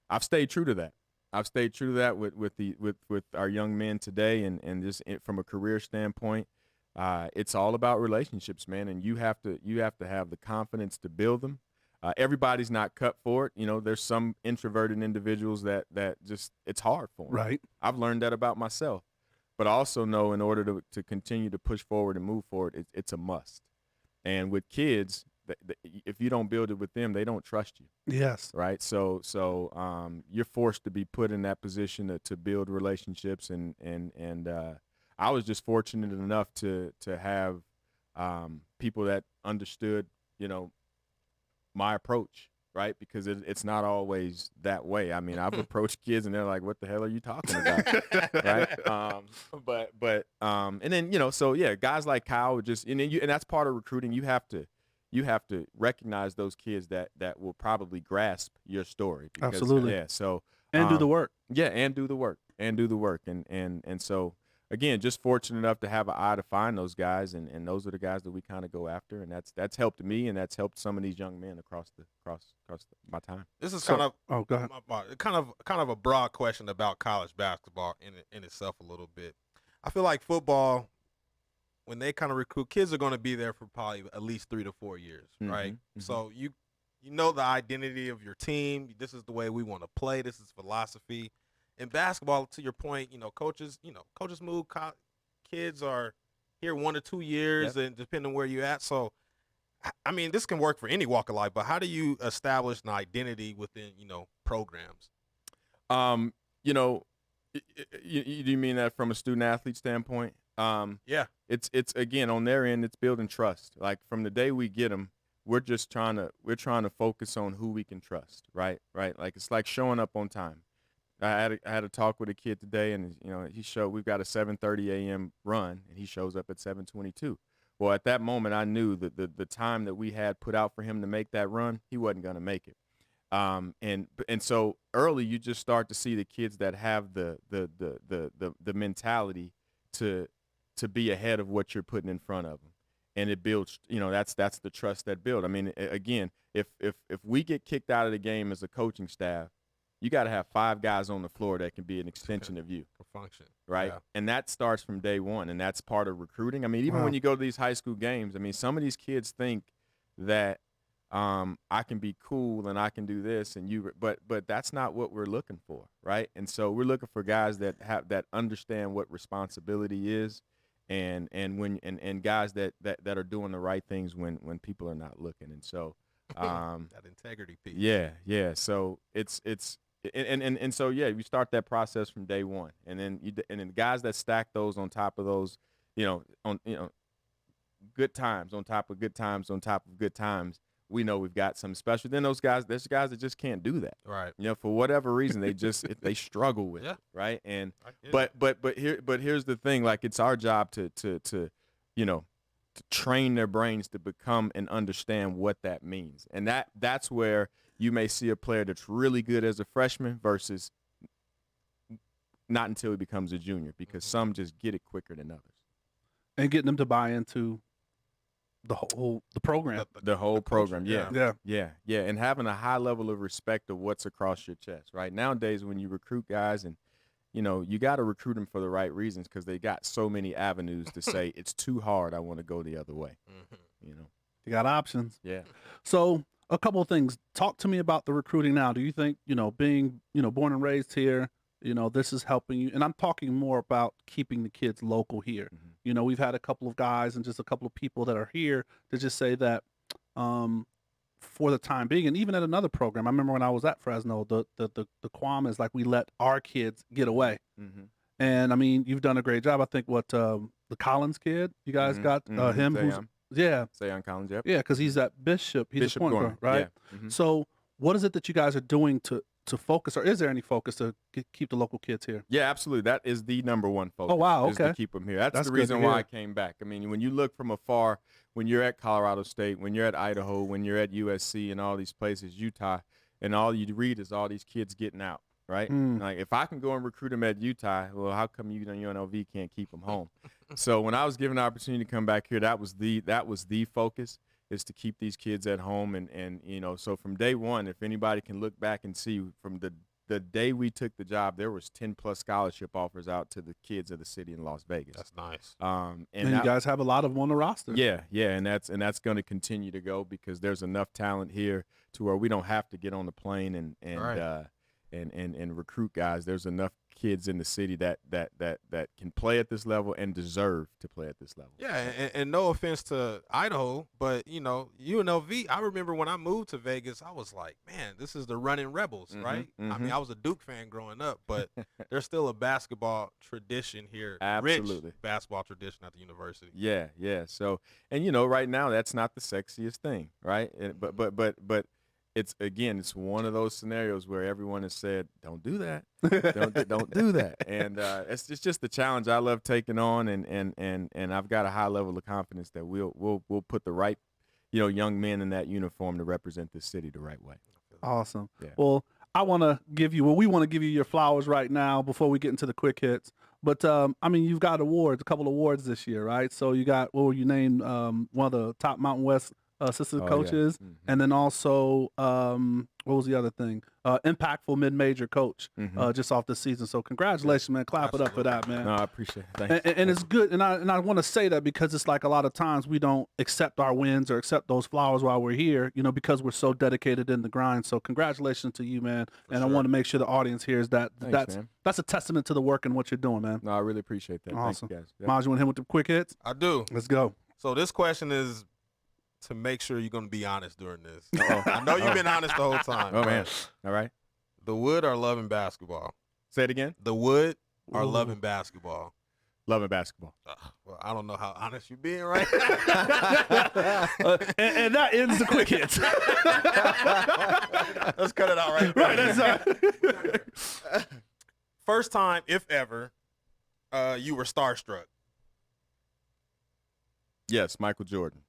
I've stayed true to that. I've stayed true to that with our young men today, and just from a career standpoint, it's all about relationships, man. And you have to have the confidence to build them. Everybody's not cut for it. There's some introverted individuals that just it's hard for them. Right. I've learned that about myself, but I also know in order to continue to push forward and move forward, it's a must. And with kids, if you don't build it with them, they don't trust you. Yes. Right. So you're forced to be put in that position to build relationships, and I was just fortunate enough to have people that understood, my approach. right? Because it's not always that way. I mean, I've approached kids and they're like, "What the hell are you talking about?" Right? And then so yeah, guys like Kyle just and that's part of recruiting. You have to recognize those kids that will probably grasp your story. Because, Absolutely. Yeah. So And do the work. Yeah, and do the work. And so again, just fortunate enough to have an eye to find those guys, and those are the guys that we kind of go after, and that's helped me, and that's helped some of these young men across my time. This is So- kind of Oh, go ahead. kind of a broad question about college basketball in itself a little bit. I feel like football, when they kind of recruit, kids are going to be there for probably at least 3 to 4 years, right? Mhm. So you know the identity of your team. This is the way we want to play. This is philosophy. In basketball, to your point, coaches move. Kids are here 1 to 2 years, and depending on where you're at. So, I mean, this can work for any walk of life. But how do you establish an identity within programs? You mean that from a student athlete standpoint? Yeah. It's again on their end, it's building trust. Like from the day we get them, we're trying to focus on who we can trust, right? Like it's like showing up on time. I had a talk with a kid today, and we've got a 7:30 a.m. run, and he shows up at 7:22. Well, at that moment, I knew that the time that we had put out for him to make that run, he wasn't going to make it. And so early, you just start to see the kids that have the mentality to be ahead of what you're putting in front of them, and it builds. That's the trust that build. I mean, again, if we get kicked out of the game as a coaching staff, you got to have 5 guys on the floor that can be an extension of you. Function. Right. Yeah. And that starts from day one. And that's part of recruiting. I mean, even when you go to these high school games, I mean, some of these kids think that I can be cool and I can do this but that's not what we're looking for. Right. And so we're looking for guys that understand what responsibility is and guys that are doing the right things when people are not looking. And so that integrity piece. Yeah. So it's and so yeah, you start that process from day one, and then the guys that stack those on top of those, good times on top of good times on top of good times, we know we've got something special. Then there's guys that just can't do that, right? For whatever reason, they struggle with it, right? And but here's the thing, like it's our job to train their brains to become and understand what that means. And that's where you may see a player that's really good as a freshman versus not until he becomes a junior, because some just get it quicker than others. And getting them to buy into the program. The whole program, Yeah. Yeah. And having a high level of respect of what's across your chest, right? Nowadays when you recruit guys, and you got to recruit them for the right reasons, because they got so many avenues to say it's too hard, I want to go the other way. You got options. Yeah. So a couple of things. Talk to me about the recruiting now. Do you think, being, born and raised here, this is helping you? And I'm talking more about keeping the kids local here. We've had a couple of guys and just a couple of people that are here to just say that for the time being, and even at another program, I remember when I was at Fresno, the qualm is like we let our kids get away. And I mean, you've done a great job. I think the Collins kid, you guys got him. Sayon Collins, yep. Yeah, because he's at Bishop. He's a point guard, right? Yeah. So what is it that you guys are doing to focus, or is there any focus to keep the local kids here? Yeah, absolutely. That is the number one focus. Oh, wow, is to okay. keep them here. That's the good reason to why hear. I came back. I mean, when you look from afar, when you're at Colorado State, when you're at Idaho, when you're at USC and all these places, Utah, and all you read is all these kids getting out, right? Like, if I can go and recruit them at Utah, well, how come UNLV can't keep them home? So when I was given the opportunity to come back here, that was the focus, is to keep these kids at home. And so from day one, if anybody can look back and see from the day we took the job, there was 10+ scholarship offers out to the kids of the city in Las Vegas. That's nice. And you guys have a lot of them on the roster. Yeah, and that's going to continue to go, because there's enough talent here to where we don't have to get on the plane and recruit guys. There's enough kids in the city that can play at this level and deserve to play at this level. Yeah, and no offense to Idaho, but UNLV, I remember when I moved to Vegas, I was like, man, this is the running Rebels, right? I mean, I was a Duke fan growing up, but there's still a basketball tradition here. Absolutely. Rich basketball tradition at the university. Yeah. So, and right now that's not the sexiest thing, right? But it's one of those scenarios where everyone has said, "Don't do that, don't do that," and it's just the challenge I love taking on, and I've got a high level of confidence that we'll put the right, young men in that uniform to represent this city the right way. Awesome. Yeah. Well, we want to give you your flowers right now before we get into the quick hits. But you've got awards, a couple awards this year, right? So you got, what were you named, one of the top Mountain West assistant coaches, yeah. and then also what was the other thing? Impactful mid-major coach, just off the season. So congratulations, man! Clap it up for that, man. No, I appreciate it. Thanks. And it's good, and I want to say that because it's like a lot of times we don't accept our wins or accept those flowers while we're here, because we're so dedicated in the grind. So congratulations to you, man. I want to make sure the audience hears that. Thanks, That's a testament to the work and what you're doing, man. No, I really appreciate that. Awesome. Thank you guys. Yep. Miles, you want to hit with the quick hits? I do. Let's go. So this question is to make sure you're going to be honest during this. Uh-oh. I know you've been honest the whole time. Oh, man. All right. The Wood or loving basketball? Say it again. The Wood or Ooh. loving basketball? Loving basketball. Well, I don't know how honest you're being right And that ends the quick hits. Let's cut it out right there. Right, that's First time, if ever, you were starstruck. Yes, Michael Jordan.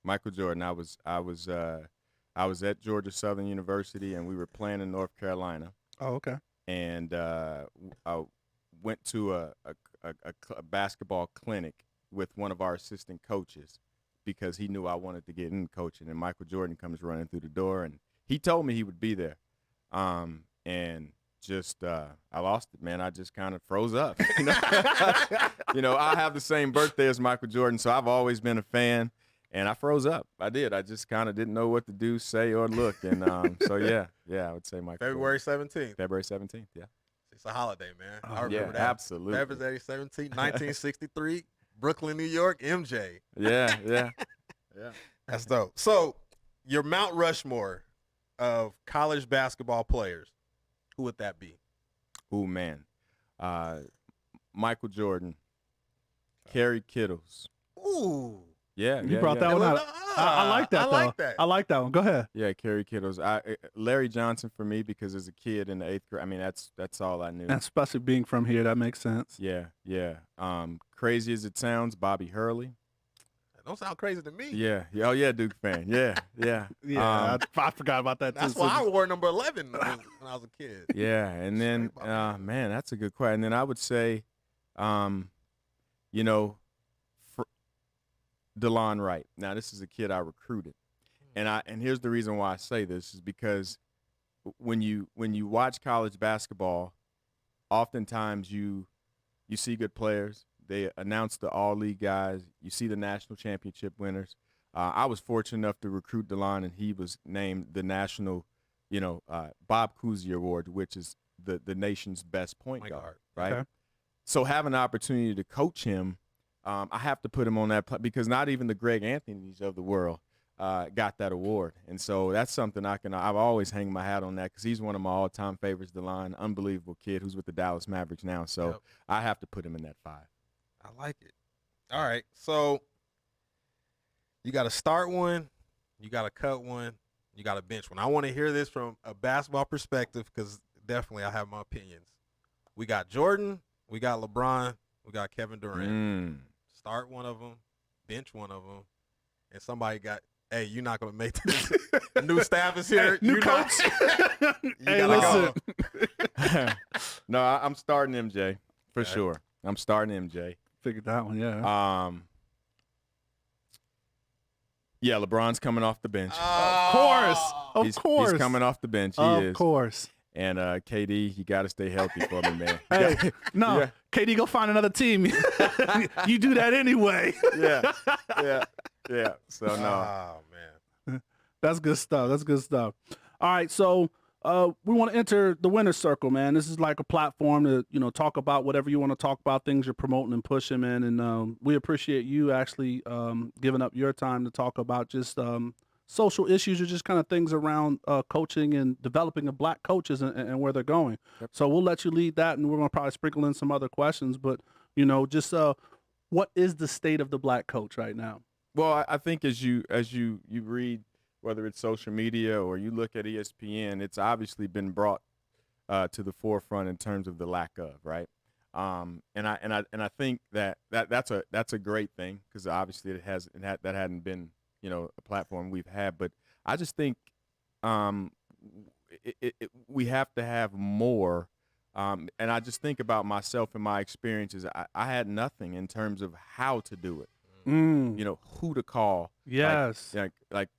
Michael Jordan. I was at Georgia Southern University, and we were playing in North Carolina. Oh, okay. And I went to a basketball clinic with one of our assistant coaches because he knew I wanted to get in coaching. And Michael Jordan comes running through the door, and he told me he would be there. And just I lost it, man. I just kind of froze up. I have the same birthday as Michael Jordan, so I've always been a fan. And I froze up. I did. I just kind of didn't know what to do, say, or look. And so, yeah, I would say Michael February Jordan. 17th. February 17th, yeah. It's a holiday, man. I Yeah, remember that. absolutely. February 17th, 1963, Brooklyn, New York, MJ. Yeah. That's dope. So, your Mount Rushmore of college basketball players, who would that be? Ooh, man. Michael Jordan, Kerry Kittles. Ooh. Yeah, You brought that one out. I like that, I though. like that. I like that one. Go ahead. Yeah, Kerry Kittles. Larry Johnson for me because as a kid in the 8th grade, that's all I knew. And especially being from here, that makes sense. Yeah. Crazy as it sounds, Bobby Hurley. That don't sound crazy to me. Yeah. Oh, yeah, Duke fan. Yeah. Yeah, I forgot about that, too. That's why I wore number 11 when I was a kid. Yeah, and then, man, that's a good question. And then I would say, DeLon Wright. Now, this is a kid I recruited, and here's the reason why I say this is because when you watch college basketball, oftentimes you see good players. They announce the all-league guys. You see the national championship winners. I was fortunate enough to recruit DeLon, and he was named the national, Bob Cousy Award, which is the nation's best point guard, right? Okay. So having the opportunity to coach him, I have to put him on that because not even the Greg Anthonys of the world got that award. And so that's something I've always hang my hat on that because he's one of my all-time favorites, DeLon, unbelievable kid who's with the Dallas Mavericks now. So I have to put him in that 5. I like it. All right. So you got to start one, you got to cut one, you got to bench one. I want to hear this from a basketball perspective because definitely I have my opinions. We got Jordan, we got LeBron, we got Kevin Durant. Start one of them, bench one of them, and somebody got, hey, you're not going to make this. New staff is here. New coach. Hey, listen. No, I'm starting MJ for sure. I'm starting MJ. Figured that one, yeah. Yeah, LeBron's coming off the bench. Of course. He's coming off the bench. He is. Of course. And KD, you got to stay healthy for me, man. Hey, no, KD, go find another team. You do that anyway. Yeah. So, no. Oh, man. That's good stuff. All right, so we want to enter the winner's circle, man. This is like a platform to, talk about whatever you want to talk about, things you're promoting and pushing, man. And we appreciate you actually giving up your time to talk about just social issues or just kind of things around coaching and developing of black coaches and where they're going. Yep. So we'll let you lead that, and we're going to probably sprinkle in some other questions. But, just what is the state of the black coach right now? Well, I think as you read whether it's social media or you look at ESPN, it's obviously been brought to the forefront in terms of the lack of, right? And I think that's a great thing, because obviously that hadn't been, a platform we've had. But I just think we have to have more. And I just think about myself and my experiences. I had nothing in terms of how to do it. Who to call. Yes. Like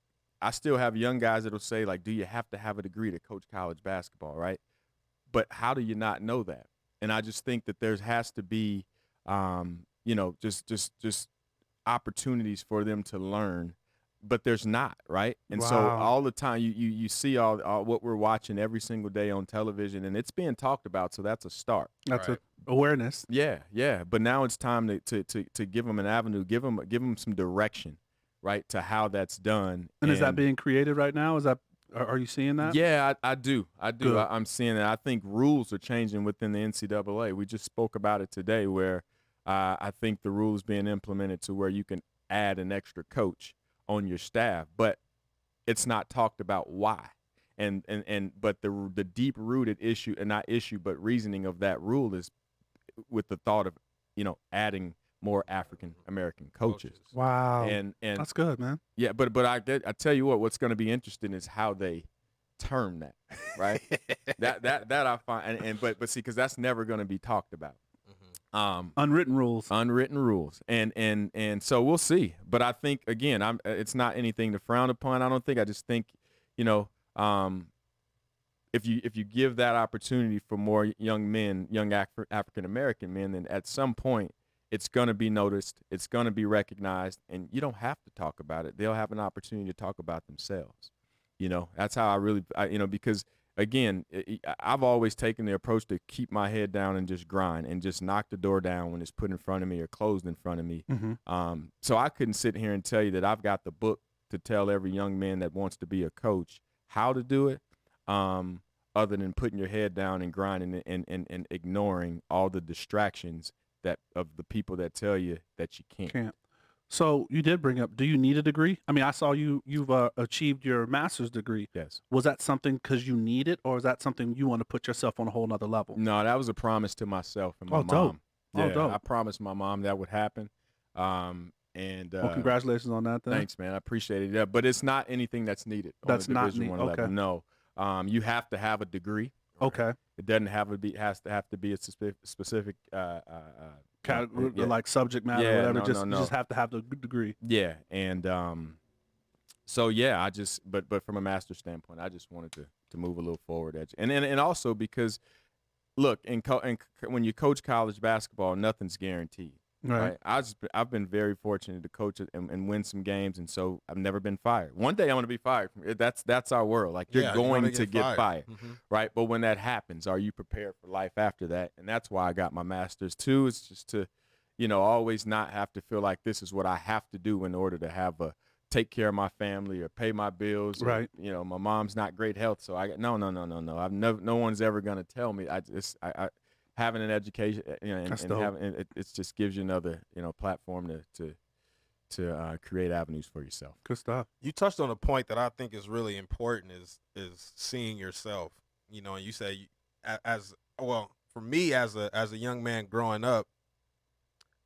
I still have young guys that'll say, like, do you have to have a degree to coach college basketball, right? But how do you not know that? And I just think that there has to be, just opportunities for them to learn, but there's not, right? And so Wow. all the time you see all what we're watching every single day on television, and it's being talked about. So that's a start. That's Right. awareness. Yeah. But now it's time to give them an avenue, give them some direction, right, to how that's done. And is that being created right now? Are you seeing that? Yeah, I do. Good. I'm seeing that. I think rules are changing within the NCAA. We just spoke about it today, where I think the rules being implemented to where you can add an extra coach on your staff, but it's not talked about why. But the deep rooted issue, and not issue, but reasoning of that rule is with the thought of adding more African American coaches. Wow. And That's good, man. yeah, but I tell you what's going to be interesting is how they term that, right? that I find, but see, because that's never going to be talked about. Unwritten rules. And so we'll see. But I think, again, it's not anything to frown upon. I don't think. I just think, if you give that opportunity for more young men, young African American men, then at some point it's going to be noticed, it's going to be recognized, and you don't have to talk about it. They'll have an opportunity to talk about themselves. That's how because, again, I've always taken the approach to keep my head down and just grind and just knock the door down when it's put in front of me or closed in front of me. Mm-hmm. So I couldn't sit here and tell you that I've got the book to tell every young man that wants to be a coach how to do it, other than putting your head down and grinding and ignoring all the distractions of the people that tell you that you can't. So you did bring up, do you need a degree? I mean, I saw you've achieved your master's degree. Yes. Was that something because you need it, or is that something you want to put yourself on a whole nother level? No, that was a promise to myself and my mom. Dope. Yeah, Dope. I promised my mom that would happen. Well, congratulations on that then. Thanks, man. I appreciate it. Yeah, but it's not anything that's needed. That's on a not Division needed. I level. Okay. No. You have to have a degree. Okay. It doesn't has to have to be a specific Category, yeah. like subject matter, Yeah, or whatever. no. You just have to have the degree. Yeah, and so yeah, I just but from a master's standpoint, I just wanted to move a little forward edge, and also because, look, when you coach college basketball, nothing's guaranteed. Right. I've been very fortunate to coach it and win some games, and so I've never been fired. One day I'm going to be fired. That's our world. Like, you're going to get fired, right? But when that happens, are you prepared for life after that? And that's why I got my master's too. It's just to, always not have to feel like this is what I have to do in order to take care of my family or pay my bills. Right. Or, my mom's not great health, so no. No one's ever going to tell me. I having an education, and having it just gives you another, platform to create avenues for yourself. Good stuff. You touched on a point that I think is really important is seeing yourself. And you say for me as a young man growing up,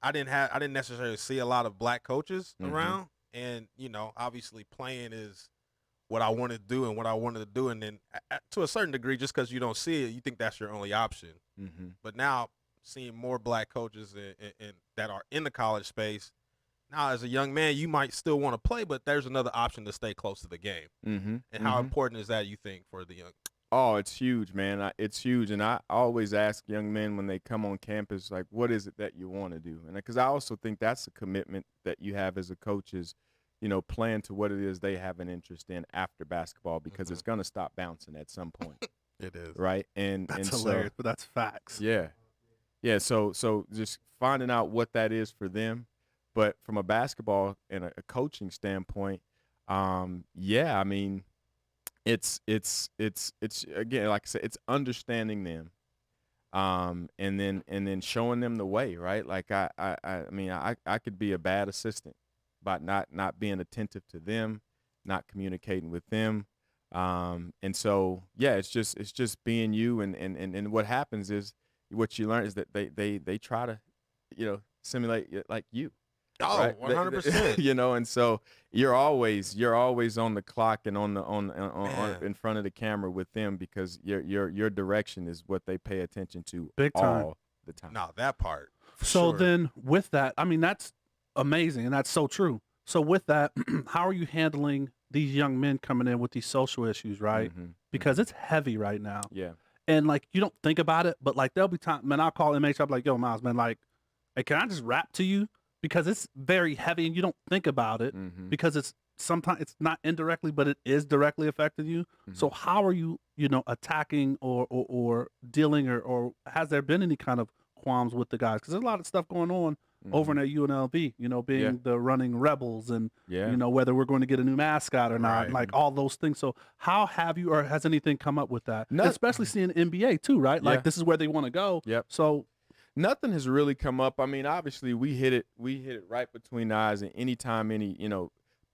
I didn't necessarily see a lot of black coaches around, and obviously playing is what I wanted to do and what I wanted to do, and then to a certain degree, just because you don't see it, you think that's your only option. But now seeing more black coaches and that are in the college space, now as a young man, you might still want to play, but there's another option to stay close to the game. And how important is that, you think, for the young? Oh, it's huge, man. It's huge, and I always ask young men when they come on campus, like, what is it that you want to do? And because I also think that's a commitment that you have as a coach is, plan to what it is they have an interest in after basketball, because it's going to stop bouncing at some point. It is. Right. And That's and hilarious, but that's facts. Yeah. Yeah. So just finding out what that is for them. But from a basketball and a coaching standpoint, I mean, it's again, like I said, it's understanding them. And then showing them the way, right? Like I mean, I could be a bad assistant by not being attentive to them, not communicating with them. And so, yeah, it's just being you. And what happens is what you learn is that they try to, simulate like you. Oh, Right? 100%. And so you're always on the clock and on in front of the camera with them because your direction is what they pay attention to Big time. all the time. No, that part. for So sure. then with that, I mean, that's amazing and that's so true. So with that, how are you handling these young men coming in with these social issues, right? Mhm, Because it's heavy right now. Yeah. And like, you don't think about it, but like there'll be time, man, I'll call MH up like, yo, Miles, man, like, hey, can I just rap to you? Because it's very heavy and you don't think about it Mhm. because it's sometimes it's not indirectly, but it is directly affecting you. So how are you, attacking or dealing or has there been any kind of qualms with the guys? Because there's a lot of stuff going on over in at UNLV, being Yeah. the running rebels and, Yeah. whether we're going to get a new mascot or not, Right. and like all those things. So how have you or has anything come up with that? No- Especially seeing NBA too, right? Yeah. Like this is where they want to go. Yep. So Nothing has really come up. I mean, obviously we hit it right between the eyes, and anytime any,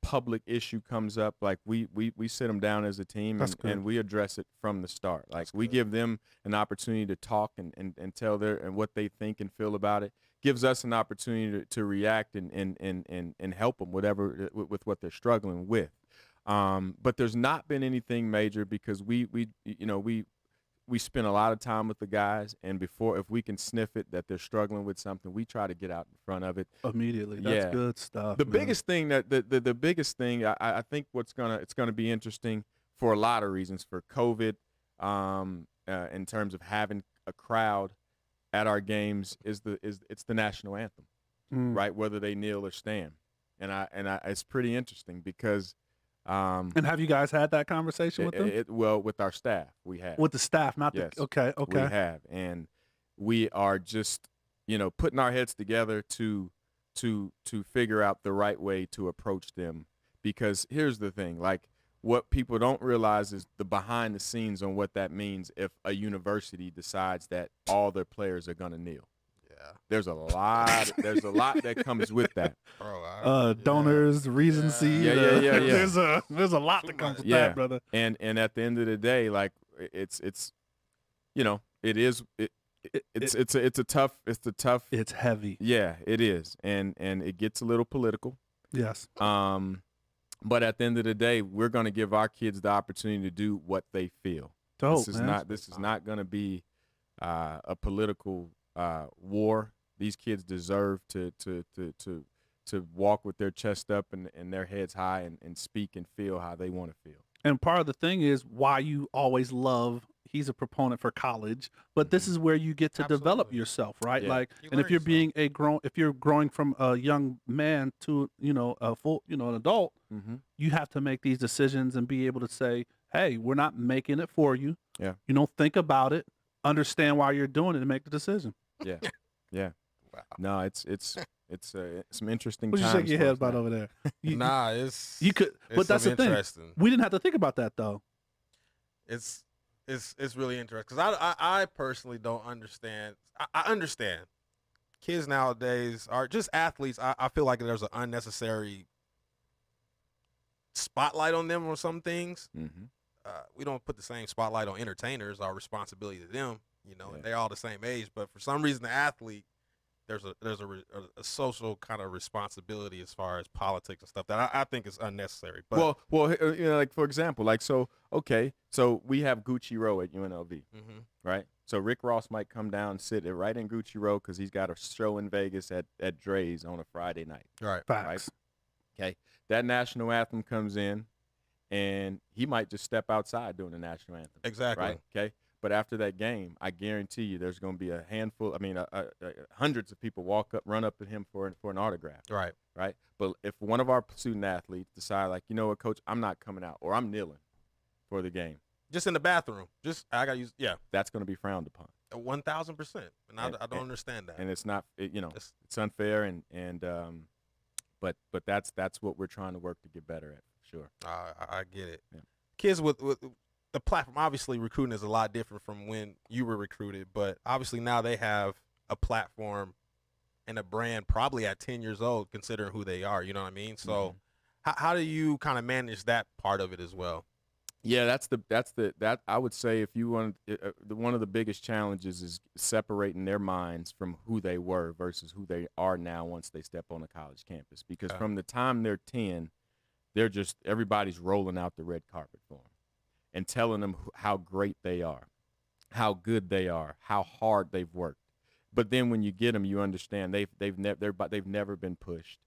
public issue comes up, like we sit them down as a team That's good. and we address it from the start. Like we give them an opportunity to talk and tell and what they think and feel about it. Gives us an opportunity to react and help them with what they're struggling with. But there's not been anything major because we spend a lot of time with the guys, and if we can sniff it that they're struggling with something, we try to get out in front of it. immediately, that's Yeah. good stuff. The man. biggest thing the biggest thing I think it's gonna be interesting for a lot of reasons for COVID, in terms of having a crowd at our games is it's the national anthem, right? Whether they kneel or stand, and it's pretty interesting because. And have you guys had that conversation with them? Well, with our staff, we have. With the staff, not Yes. the okay. We have, and we are just, putting our heads together to figure out the right way to approach them. Because here's the thing, like what people don't realize is the behind the scenes on what that means if a university decides that all their players are gonna kneel. Yeah. There's a lot that comes with that. Bro, Donors, recency. Yeah. There's a lot that comes with Yeah. that, brother. And at the end of the day, like it's a tough. It's heavy. Yeah, it is, and it gets a little political. Yes. But at the end of the day, we're going to give our kids the opportunity to do what they feel. Dope, This is man. not going to be a political war. These kids deserve to walk with their chest up and their heads high and speak and feel how they want to feel. And part of the thing is why you always love. He's a proponent for college, but this is where you get to develop Absolutely. yourself, right? Yeah. Like, You and if learn you're yourself. if you're growing from a young man to a full an adult, you have to make these decisions and be able to say, hey, we're not making it for you. Yeah. Think about it, understand why you're doing it, and make the decision. Yeah, yeah. Wow. No, it's some interesting What you times. shake your for head us about now. over there? You, Nah, it's you could, it's but that's the some thing. interesting. We didn't have to think about that though. It's really interesting because I personally don't understand. I understand kids nowadays are just athletes. I feel like there's an unnecessary spotlight on them on some things. Mhm. We don't put the same spotlight on entertainers. Our responsibility to them, Yeah. and they're all the same age. But for some reason, the athlete, there's a social kind of responsibility as far as politics and stuff that I think is unnecessary. But Well, like for example, like so we have Gucci Row at UNLV, Mhm. right? So Rick Ross might come down and sit right in Gucci Row because he's got a show in Vegas at Dre's on a Friday night. right, Facts. Okay, that national anthem comes in, and he might just step outside during the national anthem. exactly. Right. Okay. But after that game, I guarantee you, there's going to be a handful. I mean, hundreds of people run up to him for an autograph. Right. Right. But if one of our student athletes decide, like, you know what, coach, I'm not coming out, or I'm kneeling for the game, Just in the bathroom. I gotta use that's going to be frowned upon, 1,000%. And I don't understand that. and it's not. It's- It's unfair, but that's what we're trying to work to get better at. Sure. I get it. Yeah. Kids with the platform, obviously recruiting is a lot different from when you were recruited, but obviously now they have a platform and a brand probably at 10 years old, considering who they are. You know what I mean? So How do you kind of manage that part of it as well? Yeah, that I would say if you want one of the biggest challenges is separating their minds from who they were versus who they are now once they step on a college campus. Because from the time they're 10, everybody's rolling out the red carpet for them and telling them how great they are, how good they are, how hard they've worked. But then when you get them, you understand they've never been pushed.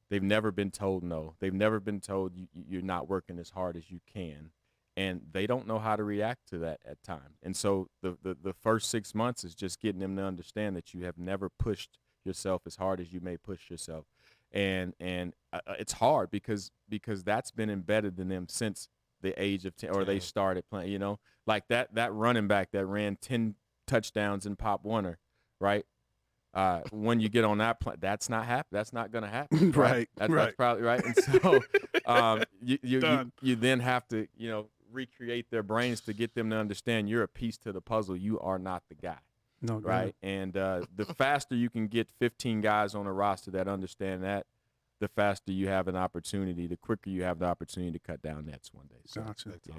They've never been told no. They've never been told you're not working as hard as you can. And they don't know how to react to that at times. And so the first 6 months is just getting them to understand that you have never pushed yourself as hard as you may push yourself. And it's hard because that's been embedded in them since the age of 10, or they started playing, you know, like that running back that ran 10 touchdowns in Pop Warner, right? When you get on that play, that's not going to happen. Right. That's probably right. And so you then have to, you know, recreate their brains to get them to understand you're a piece to the puzzle. You are not the guy. No, right. And the faster you can get 15 guys on a roster that understand that, the faster you have an opportunity, the quicker you have the opportunity to cut down nets one day. So, gotcha. Yeah.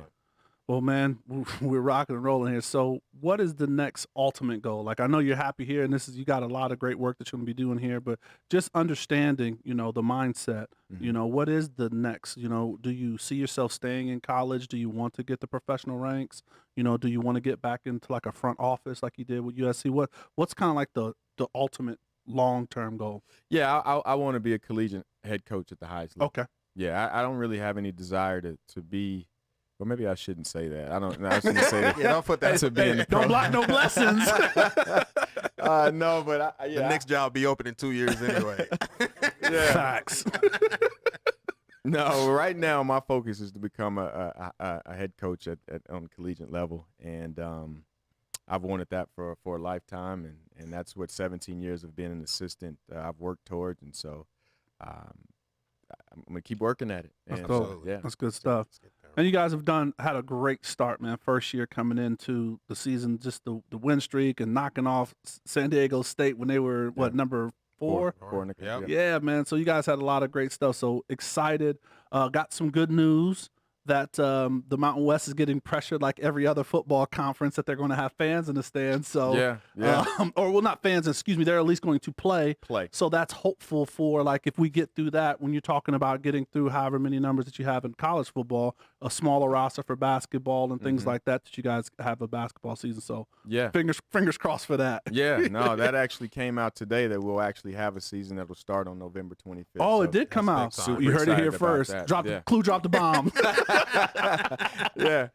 Well, man, we're rocking and rolling here. So what is the next ultimate goal? Like, I know you're happy here, and you got a lot of great work that you're going to be doing here, but just understanding, you know, the mindset, you know, what is the next, you know, do you see yourself staying in college? Do you want to get the professional ranks? You know, do you want to get back into like a front office like you did with USC? What's kind of like the ultimate long-term goal? Yeah, I want to be a collegiate head coach at the highest level. Okay. Yeah, I don't really have any desire to be. Well, maybe I shouldn't say that. I shouldn't say that. Yeah, don't put that to be in the Don't block no blessings. No, but the next job be open in 2 years anyway. Yeah. Facts. No, right now my focus is to become a head coach on the collegiate level, and I've wanted that for a lifetime, and that's what 17 years of being an assistant I've worked towards, and so I'm gonna keep working at it. That's and cool. So, yeah, That's good stuff. And you guys have had a great start, man. First year coming into the season, just the win streak and knocking off San Diego State when they were, number 4? Yeah, man. So you guys had a lot of great stuff. So excited. Got some good news that the Mountain West is getting pressured like every other football conference that they're going to have fans in the stands. So, not fans, excuse me, they're at least going to play. So that's hopeful for, like, if we get through that, when you're talking about getting through however many numbers that you have in college football, a smaller roster for basketball and things like that you guys have a basketball season. So yeah, fingers crossed for that. Yeah, no, that actually came out today that we'll actually have a season that will start on November 25th. Oh, so it did come out. Super You heard it here excited first. about that. Clue dropped the bomb. Yeah.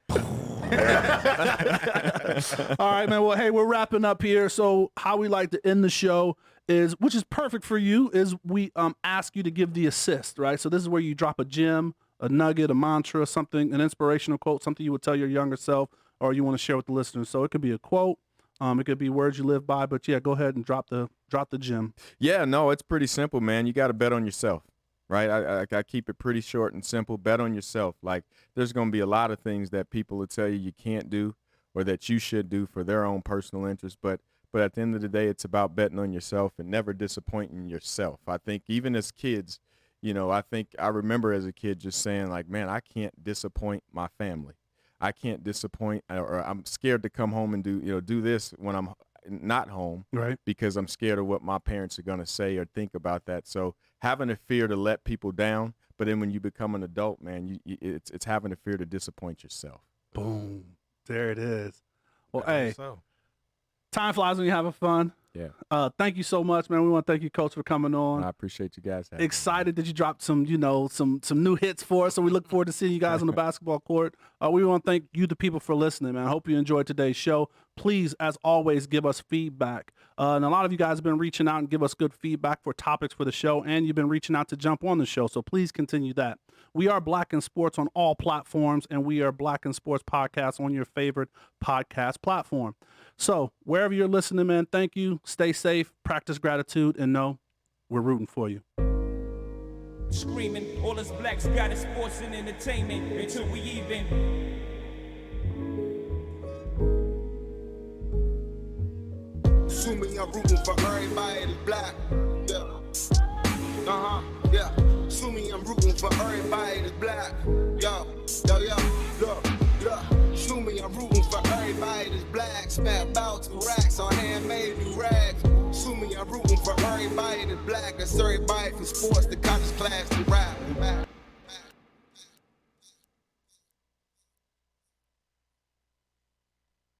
All right, man. Well, hey, we're wrapping up here. So how we like to end the show is, which is perfect for you, is we ask you to give the assist, right? So this is where you drop a gem, a nugget, a mantra, something, an inspirational quote, something you would tell your younger self or you want to share with the listeners. So it could be a quote. It could be words you live by, but yeah, go ahead and drop the gem. Yeah, no, it's pretty simple, man. You got to bet on yourself, right? I keep it pretty short and simple. Bet on yourself. Like, there's going to be a lot of things that people will tell you can't do or that you should do for their own personal interest, but at the end of the day, it's about betting on yourself and never disappointing yourself. I think even as kids, you know, I remember as a kid just saying, like, man, I can't disappoint my family. I can't disappoint, or I'm scared to come home and do this when I'm not home, right? Because I'm scared of what my parents are going to say or think about that. So having a fear to let people down, but then when you become an adult, man, it's having a fear to disappoint yourself. Boom. There it is. Well, hey, time flies when you're having fun. Yeah. Thank you so much, man. We want to thank you, Coach, for coming on. I appreciate you guys. Excited that you dropped some new hits for us. So we look forward to seeing you guys on the basketball court. We want to thank you, the people, for listening, man. I hope you enjoyed today's show. Please, as always, give us feedback. And a lot of you guys have been reaching out and give us good feedback for topics for the show, and you've been reaching out to jump on the show. So please continue that. We are Black in Sports on all platforms, and we are Black in Sports Podcast on your favorite podcast platform. So wherever you're listening, man, thank you. Stay safe, practice gratitude, and know we're rooting for you. Screaming, all us blacks got is sports and entertainment until we even. Assuming I'm rooting for everybody that's black. Yeah. Yeah. Assuming I'm rooting for everybody. I'm rooting for everybody that's black. That's everybody from sports to college class to rap.